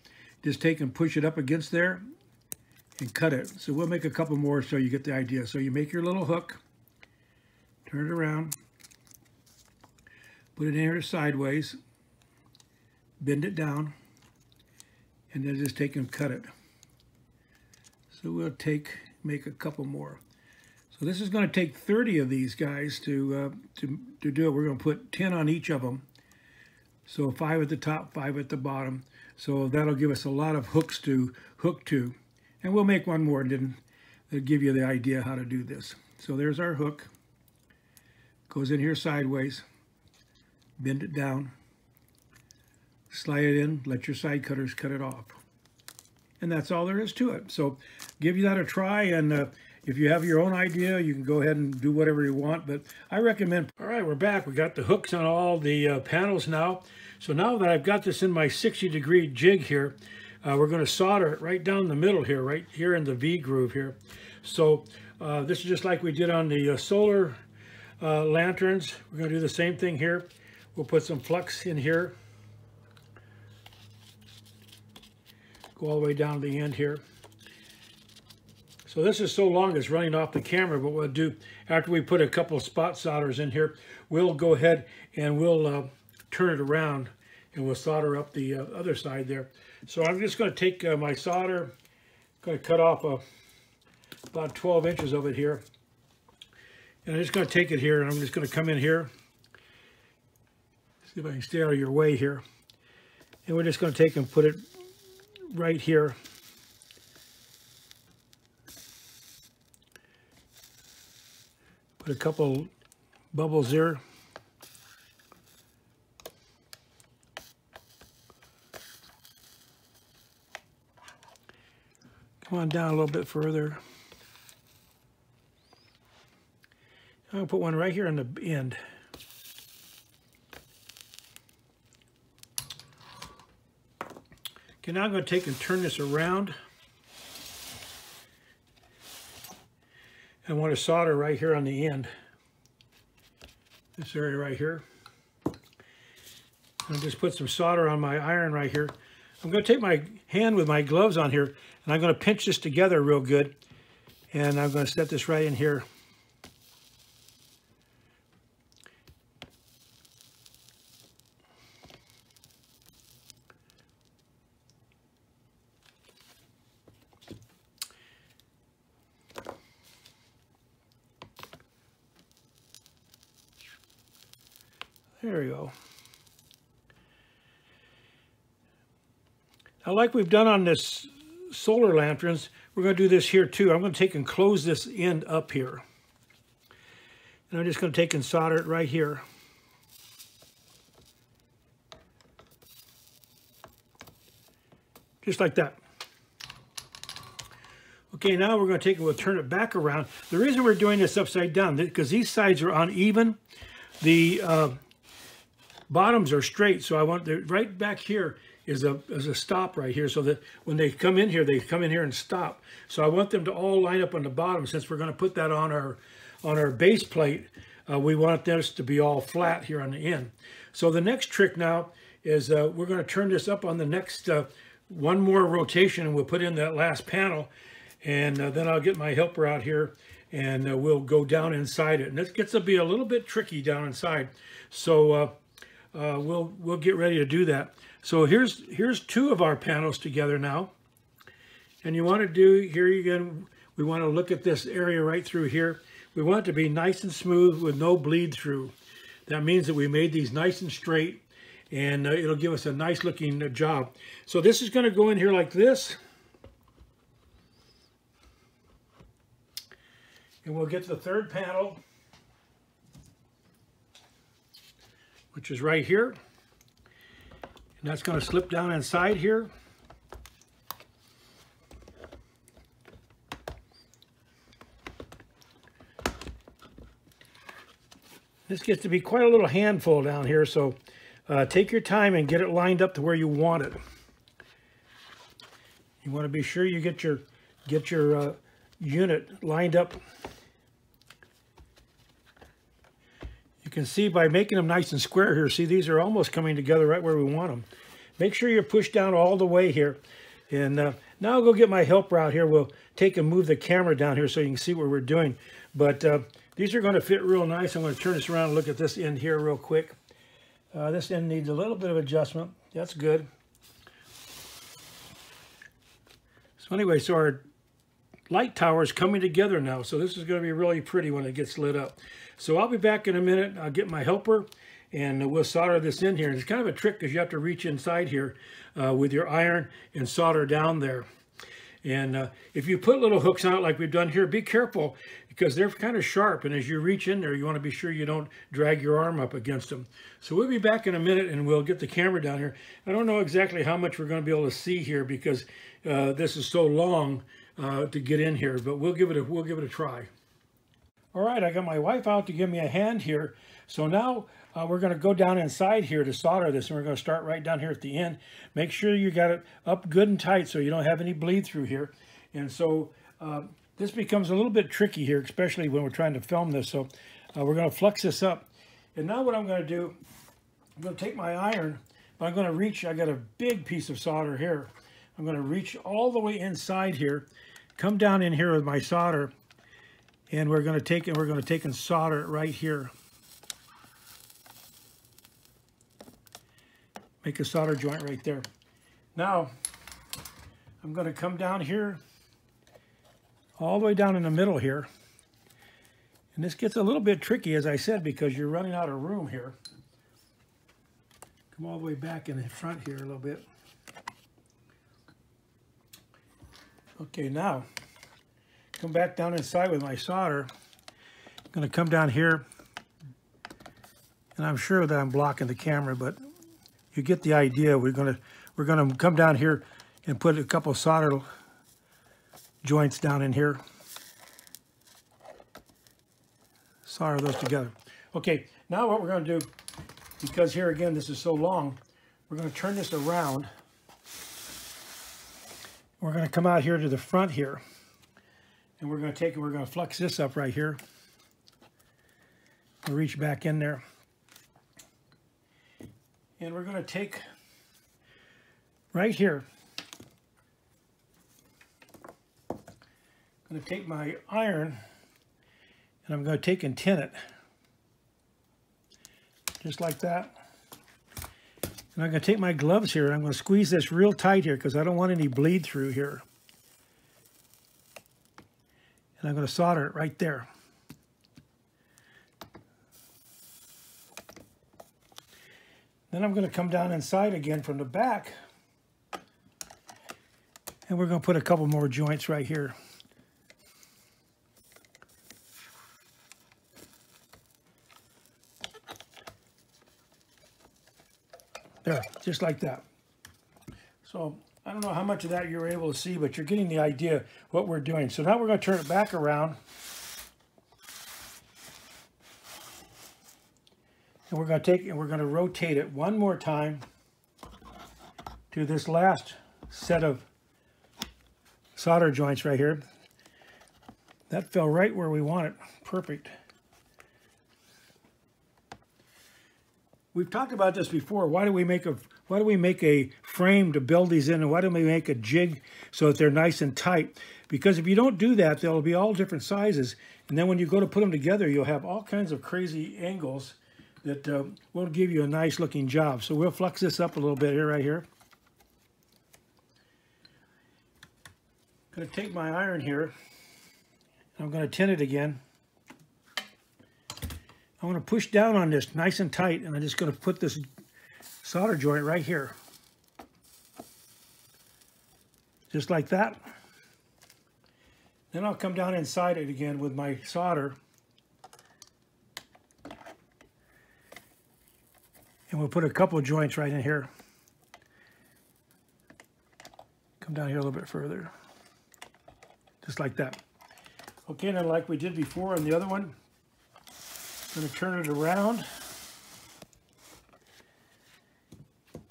Speaker 1: Just take and push it up against there and cut it. So we'll make a couple more so you get the idea. So you make your little hook, turn it around, put it in here sideways, bend it down, and then just take and cut it. So we'll make a couple more. So this is going to take 30 of these guys to do it. We're going to put 10 on each of them. So 5 at the top, 5 at the bottom. So that'll give us a lot of hooks to hook to. And we'll make one more, and then it'll give you the idea how to do this. So there's our hook. Goes in here sideways. Bend it down. Slide it in. Let your side cutters cut it off. And that's all there is to it. So give you that a try, and if you have your own idea, you can go ahead and do whatever you want, but I recommend. All right, we're back. We got the hooks on all the panels now. So now that I've got this in my 60-degree jig here, we're going to solder it right down the middle here, right here in the V groove here. So this is just like we did on the solar lanterns. We're going to do the same thing here. We'll put some flux in here. Go all the way down to the end here. So this is so long it's running off the camera, but what we'll do after we put a couple of spot solders in here, we'll go ahead and we'll turn it around and we'll solder up the other side there. So I'm just going to take my solder, going to cut off about 12 inches of it here. And I'm just going to take it here, and I'm just going to come in here. See if I can stay out of your way here. And we're just going to take and put it right here. Put a couple bubbles there. Come on down a little bit further. I'm going to put one right here on the end. Okay, now I'm going to take and turn this around. I want to solder right here on the end. This area right here. I'll just put some solder on my iron right here. I'm going to take my hand with my gloves on here, and I'm going to pinch this together real good. And I'm going to set this right in here. There we go. Now, like we've done on this solar lanterns, we're going to do this here too. I'm going to take and close this end up here. And I'm just going to take and solder it right here. Just like that. Okay, now we're going to take and we'll turn it back around. The reason we're doing this upside down is because these sides are uneven. The bottoms are straight, so I want right back here is a stop right here, so that when they come in here, they come in here and stop. So I want them to all line up on the bottom. Since we're going to put that on our base plate, we want this to be all flat here on the end. So the next trick now is we're going to turn this up on the next one more rotation, and we'll put in that last panel, and then I'll get my helper out here, and we'll go down inside it. And this gets to be a little bit tricky down inside, so we'll get ready to do that. So here's two of our panels together now, and you want to do here again. We want to look at this area right through here. We want it to be nice and smooth with no bleed through. That means that we made these nice and straight, and it'll give us a nice looking job. So this is going to go in here like this, and we'll get to the third panel, which is right here. And that's going to slip down inside here. This gets to be quite a little handful down here, so take your time and get it lined up to where you want it. You want to be sure you get your unit lined up. You can see by making them nice and square here, see these are almost coming together right where we want them. Make sure you're pushed down all the way here. And now I'll go get my helper out here. We'll take and move the camera down here so you can see what we're doing. But these are going to fit real nice. I'm going to turn this around and look at this end here real quick. This end needs a little bit of adjustment. That's good. So anyway, so our light tower is coming together now. So this is going to be really pretty when it gets lit up. So I'll be back in a minute. I'll get my helper and we'll solder this in here. And it's kind of a trick because you have to reach inside here with your iron and solder down there. And if you put little hooks on it like we've done here, be careful because they're kind of sharp. And as you reach in there, you want to be sure you don't drag your arm up against them. So we'll be back in a minute and we'll get the camera down here. I don't know exactly how much we're going to be able to see here because this is so long to get in here, but we'll give it a try. All right, I got my wife out to give me a hand here. So now we're going to go down inside here to solder this, and we're going to start right down here at the end. Make sure you got it up good and tight so you don't have any bleed through here. And so this becomes a little bit tricky here, especially when we're trying to film this. So we're going to flux this up. And now what I'm going to do, I'm going to take my iron, but I'm going to reach, I got a big piece of solder here. I'm going to reach all the way inside here, come down in here with my solder, and we're going to take and solder it right here. Make a solder joint right there. Now, I'm going to come down here, all the way down in the middle here. And this gets a little bit tricky, as I said, because you're running out of room here. Come all the way back in the front here a little bit. Okay, now, come back down inside with my solder. I'm going to come down here, and I'm sure that I'm blocking the camera, but you get the idea. We're going to come down here and put a couple of solder joints down in here. Solder those together. Okay, now what we're going to do, because here again this is so long, we're going to turn this around. We're going to come out here to the front here, and we're going to take and we're going to flux this up right here. We'll reach back in there. And we're going to take right here, I'm going to take my iron and I'm going to take and tin it, just like that. And I'm going to take my gloves here and I'm going to squeeze this real tight here because I don't want any bleed through here. And I'm going to solder it right there. Then I'm going to come down inside again from the back, and we're going to put a couple more joints right here. There, just like that. So I don't know how much of that you're able to see, but you're getting the idea what we're doing. So now we're going to turn it back around. And we're going to take and we're going to rotate it one more time to this last set of solder joints right here. That fell right where we want it. Perfect. We've talked about this before. Why do we make a frame to build these in, and why don't we make a jig so that they're nice and tight? Because if you don't do that, they'll be all different sizes, and then when you go to put them together, you'll have all kinds of crazy angles that won't give you a nice looking job. So we'll flux this up a little bit here, right here. I'm going to take my iron here. I'm going to tin it again. I'm going to push down on this nice and tight, and I'm just going to put this solder joint right here. Just like that. Then I'll come down inside it again with my solder. And we'll put a couple of joints right in here. Come down here a little bit further. Just like that. Okay, and then like we did before on the other one, I'm going to turn it around. You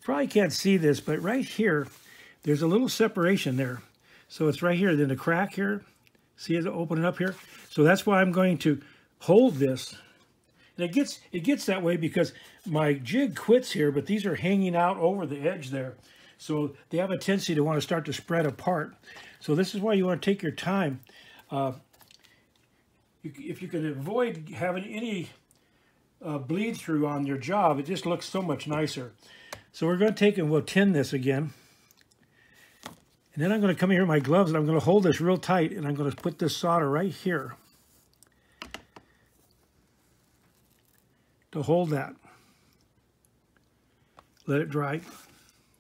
Speaker 1: probably can't see this, but right here, there's a little separation there. So it's right here, then the crack here. See it opening up here? So that's why I'm going to hold this. And it gets that way because my jig quits here, but these are hanging out over the edge there. So they have a tendency to want to start to spread apart. So this is why you want to take your time. If you can avoid having any bleed through on your job, it just looks so much nicer. So we're going to take and we'll tin this again. And then I'm going to come here with my gloves and I'm going to hold this real tight and I'm going to put this solder right here to hold that. Let it dry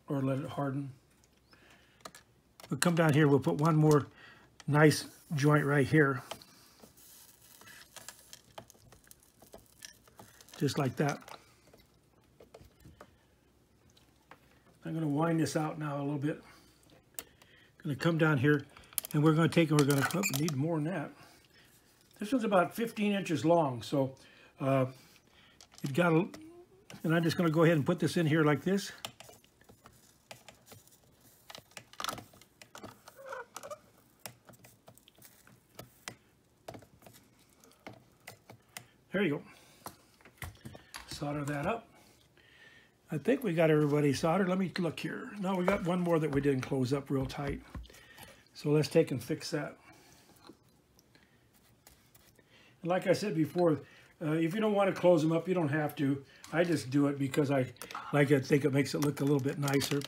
Speaker 1: or let it harden. We'll come down here, we'll put one more nice joint right here. Just like that. I'm going to wind this out now a little bit. Going to come down here and we're going to take and we're going to need more than that. This one's about 15 inches long, so it got a, and I'm just going to go ahead and put this in here like this. There you go. Solder that up. I think we got everybody soldered. Let me look here. No, we got one more that we didn't close up real tight. So let's take and fix that. And like I said before, if you don't want to close them up, you don't have to. I just do it because I think it makes it look a little bit nicer.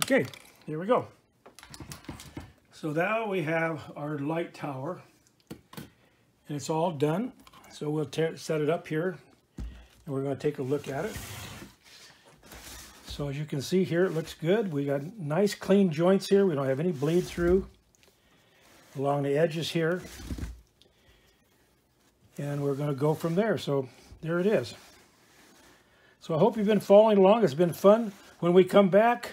Speaker 1: Okay, here we go. So now we have our light tower, and it's all done. So we'll set it up here, and we're going to take a look at it. So as you can see here, it looks good. We got nice clean joints here. We don't have any bleed through along the edges here. And we're going to go from there. So there it is. So I hope you've been following along. It's been fun. When we come back,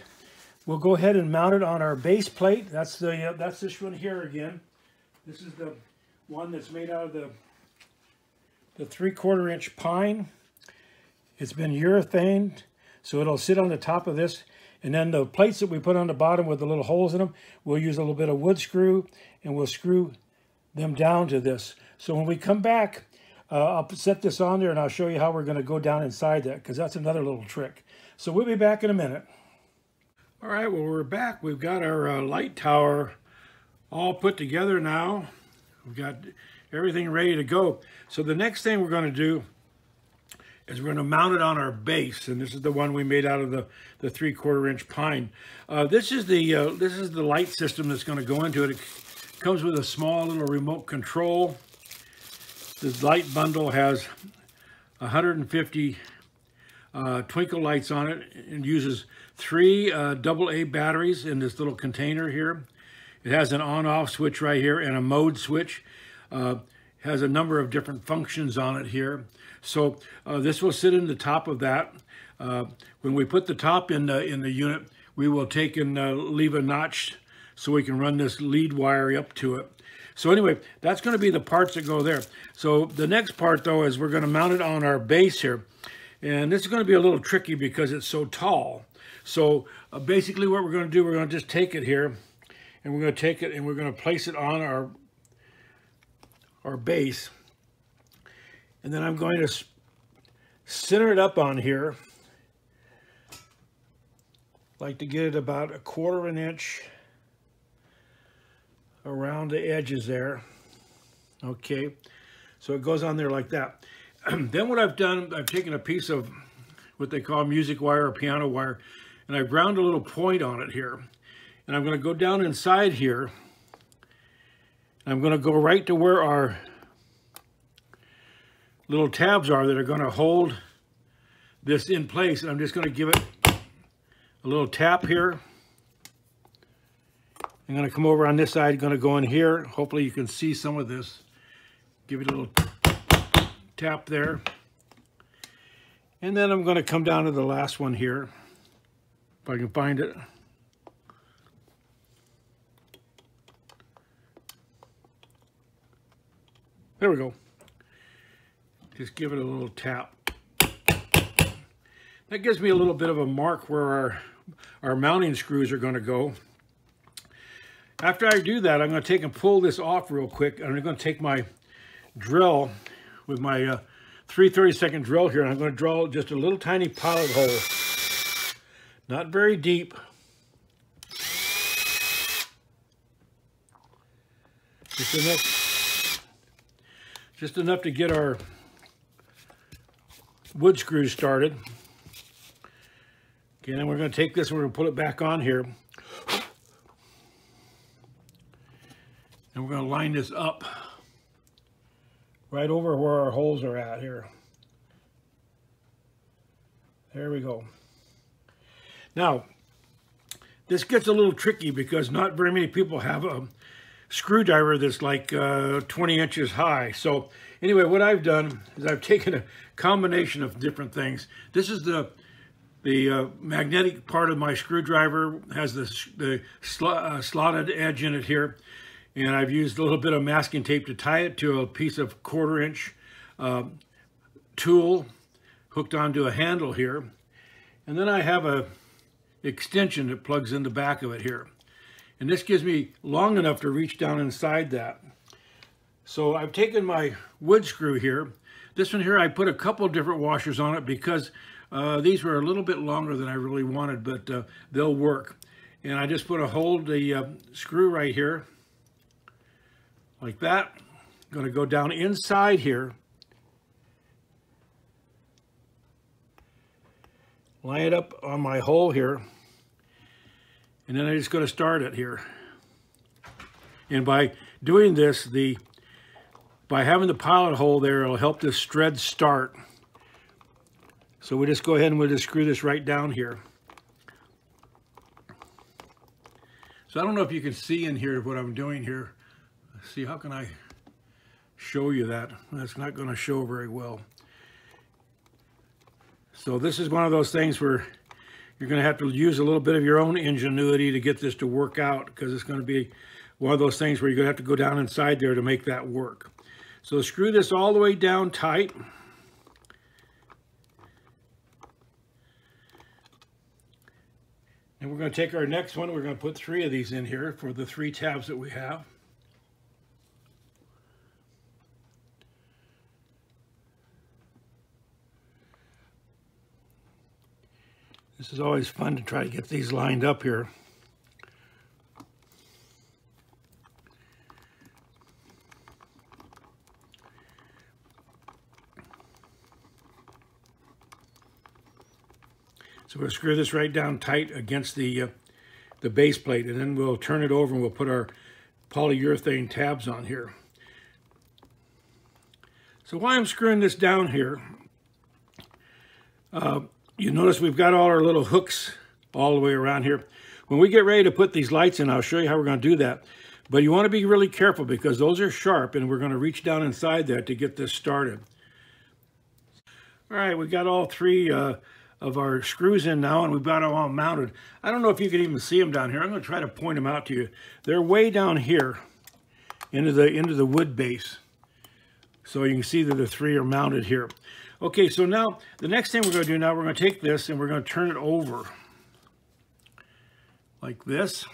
Speaker 1: we'll go ahead and mount it on our base plate. That's this one here again. This is the one that's made out of the 3/4 inch pine. It's been urethaned, so it'll sit on the top of this. And then the plates that we put on the bottom with the little holes in them, we'll use a little bit of wood screw and we'll screw them down to this. So when we come back, I'll set this on there and I'll show you how we're going to go down inside that, because that's another little trick. So we'll be back in a minute. All right, well, we're back. We've got our light tower all put together now. We've got everything ready to go. So the next thing we're going to do is we're going to mount it on our base, and this is the one we made out of the 3/4 inch pine. This is the light system that's going to go into it. It comes with a small little remote control. This light bundle has 150 twinkle lights on it and uses 3 AA batteries in this little container here. It has an on-off switch right here and a mode switch. Has a number of different functions on it here. So this will sit in the top of that. When we put the top in the unit, we will take and leave a notch so we can run this lead wire up to it. So anyway, that's going to be the parts that go there. So the next part, though, is we're going to mount it on our base here. And this is going to be a little tricky because it's so tall. So basically what we're going to do, we're going to just take it here, and we're going to take it and we're going to place it on our base. And then I'm going to center it up on here. Like to get it about 1/4 inch around the edges there. Okay, so it goes on there like that. Then what I've done, I've taken a piece of what they call music wire or piano wire, and I've ground a little point on it here. And I'm going to go down inside here. I'm going to go right to where our little tabs are that are going to hold this in place. And I'm just going to give it a little tap here. I'm going to come over on this side, going to go in here. Hopefully you can see some of this. Give it a little tap there. And then I'm going to come down to the last one here. if I can find it. There we go. Just give it a little tap. That gives me a little bit of a mark where our mounting screws are going to go. After I do that, I'm going to take and pull this off real quick. I'm going to take my drill with my 3/32 drill here, and I'm going to drill just a little tiny pilot hole. Not very deep. Just enough to get our wood screws started. Okay, then we're going to take this and we're going to put it back on here. And we're going to line this up right over where our holes are at here. There we go. Now, this gets a little tricky because not very many people have a screwdriver that's like 20 inches high. So anyway, what I've done is I've taken a combination of different things. This is the magnetic part of my screwdriver, has the slotted edge in it here. And I've used a little bit of masking tape to tie it to a piece of 1/4 inch tool hooked onto a handle here. And then I have a extension that plugs in the back of it here. And this gives me long enough to reach down inside that. So I've taken my wood screw here. This one here, I put a couple different washers on it because these were a little bit longer than I really wanted, but they'll work. And I just hold the screw right here, like that. I'm going to go down inside here. Line it up on my hole here. And then I'm just going to start it here. And by doing this, by having the pilot hole there, it'll help this thread start. So we just go ahead and we'll just screw this right down here. So I don't know if you can see in here what I'm doing here. Let's see, how can I show you that? That's not going to show very well. So this is one of those things where you're going to have to use a little bit of your own ingenuity to get this to work out, because it's going to be one of those things where you're going to have to go down inside there to make that work. So screw this all the way down tight. And we're going to take our next one. We're going to put 3 of these in here for the 3 tabs that we have. This is always fun to try to get these lined up here. So we'll screw this right down tight against the base plate, and then we'll turn it over and we'll put our polyurethane tabs on here. So while I'm screwing this down here, you notice we've got all our little hooks all the way around here. When we get ready to put these lights in, I'll show you how we're going to do that. But you want to be really careful because those are sharp, and we're going to reach down inside that to get this started. All right, we've got all 3 of our screws in now, and we've got them all mounted. I don't know if you can even see them down here. I'm going to try to point them out to you. They're way down here into the wood base. So you can see that the 3 are mounted here. Okay, so now the next thing we're going to do now, we're going to take this and we're going to turn it over like this.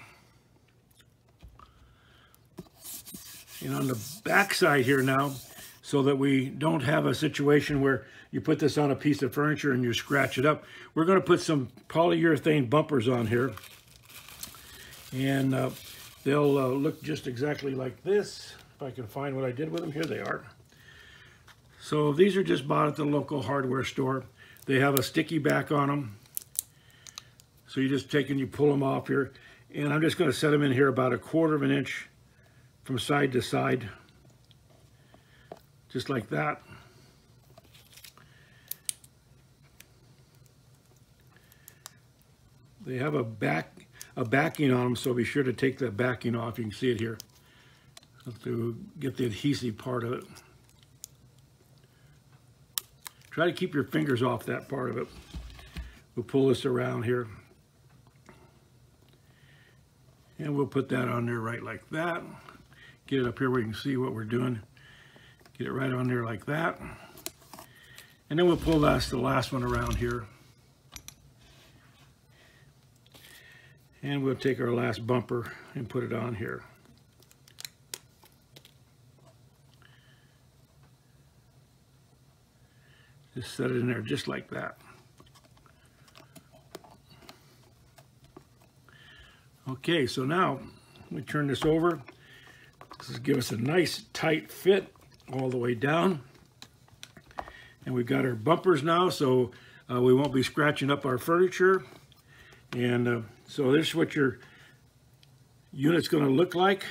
Speaker 1: And on the back side here now, so that we don't have a situation where you put this on a piece of furniture and you scratch it up, we're going to put some polyurethane bumpers on here. And they'll look just exactly like this. If I can find what I did with them, here they are. So these are just bought at the local hardware store. They have a sticky back on them. So you just take and you pull them off here. And I'm just going to set them in here about 1/4 inch from side to side. Just like that. They have a backing on them, so be sure to take that backing off. You can see it here. To get the adhesive part of it. Try to keep your fingers off that part of it. We'll pull this around here. And we'll put that on there right like that. Get it up here where you can see what we're doing. Get it right on there like that. And then we'll pull the last one around here. And we'll take our last bumper and put it on here. Just set it in there just like that. Okay, so now we turn this over. This will give us a nice tight fit all the way down. And we've got our bumpers now, so we won't be scratching up our furniture. And so this is what your unit's going to look like.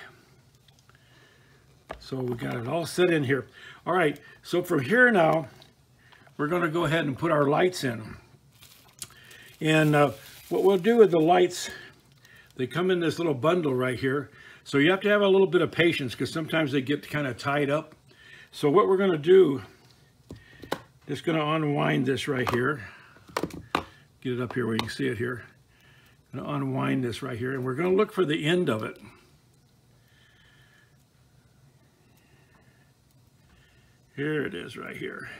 Speaker 1: So we got it all set in here. All right, so from here now, we're going to go ahead and put our lights in. And what we'll do with the lights, they come in this little bundle right here. So you have to have a little bit of patience because sometimes they get kind of tied up. So what we're going to do, just going to unwind this right here. Get it up here where you can see it here. Going to unwind this right here, and we're going to look for the end of it. Here it is right here.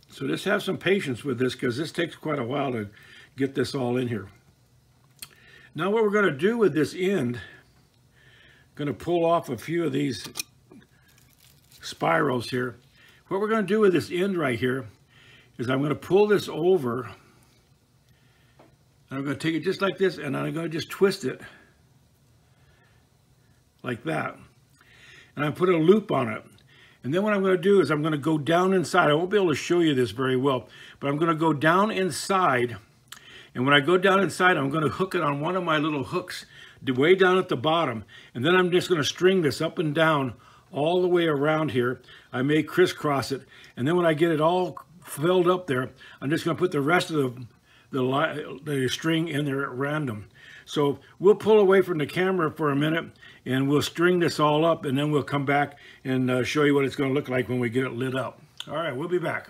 Speaker 1: So just have some patience with this because this takes quite a while to get this all in here. Now what we're going to do with this end, going to pull off a few of these spirals here. What we're going to do with this end right here is I'm going to pull this over. And I'm going to take it just like this, and I'm going to just twist it like that. And I put a loop on it. And then what I'm going to do is I'm going to go down inside. I won't be able to show you this very well, but I'm going to go down inside. And when I go down inside, I'm going to hook it on one of my little hooks way down at the bottom. And then I'm just going to string this up and down all the way around here. I may crisscross it. And then when I get it all filled up there, I'm just going to put the rest of the string in there at random. So we'll pull away from the camera for a minute and we'll string this all up, and then we'll come back and show you what it's going to look like when we get it lit up. All right, we'll be back.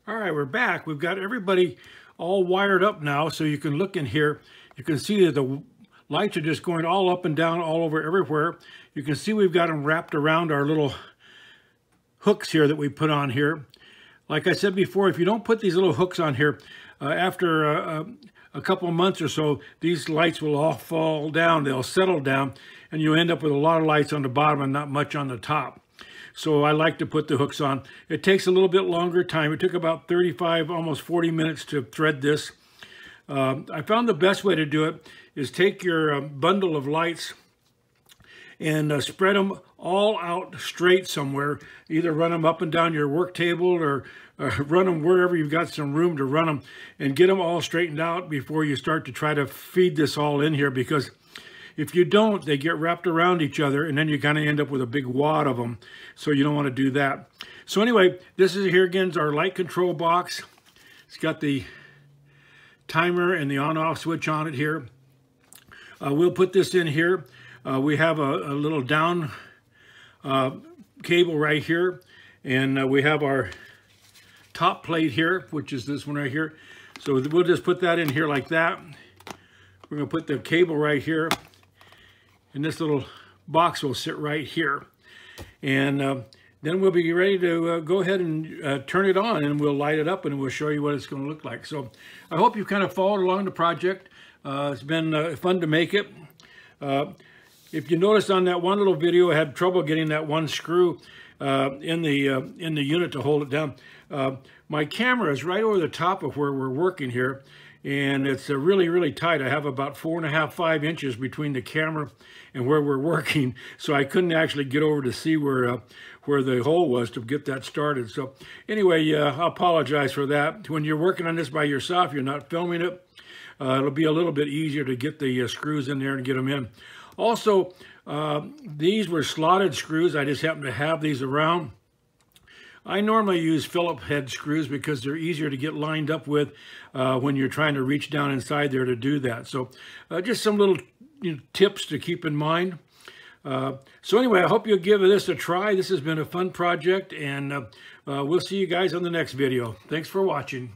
Speaker 1: All right, we're back. We've got everybody all wired up now, so you can look in here. You can see that the lights are just going all up and down all over everywhere. You can see we've got them wrapped around our little hooks here that we put on here. Like I said before, if you don't put these little hooks on here, after a couple of months or so, these lights will all fall down. They'll settle down, and you'll end up with a lot of lights on the bottom and not much on the top. So I like to put the hooks on. It takes a little bit longer time. It took about 35, almost 40 minutes to thread this. I found the best way to do it is take your bundle of lights and spread them all out straight somewhere. Either run them up and down your work table or run them wherever you've got some room to run them, and get them all straightened out before you start to try to feed this all in here, because if you don't, they get wrapped around each other and then you kind of end up with a big wad of them. So you don't want to do that. So anyway, this is here again is our light control box. It's got the timer and the on-off switch on it here. We'll put this in here. We have a little down cable right here, and we have our top plate here, which is this one right here. So we'll just put that in here like that. We're going to put the cable right here, and this little box will sit right here. And then we'll be ready to go ahead and turn it on, and we'll light it up, and we'll show you what it's going to look like. So I hope you kind of followed along the project. It's been fun to make it. If you noticed on that one little video, I had trouble getting that one screw in the unit to hold it down. My camera is right over the top of where we're working here, and it's really, really tight. I have about 4.5, 5 inches between the camera and where we're working, so I couldn't actually get over to see where the hole was to get that started. So anyway, I apologize for that. When you're working on this by yourself, you're not filming it, it'll be a little bit easier to get the screws in there and get them in. Also, these were slotted screws. I just happen to have these around. I normally use Phillips head screws because they're easier to get lined up with when you're trying to reach down inside there to do that. So just some little tips to keep in mind. So anyway, I hope you'll give this a try. This has been a fun project, and we'll see you guys on the next video. Thanks for watching.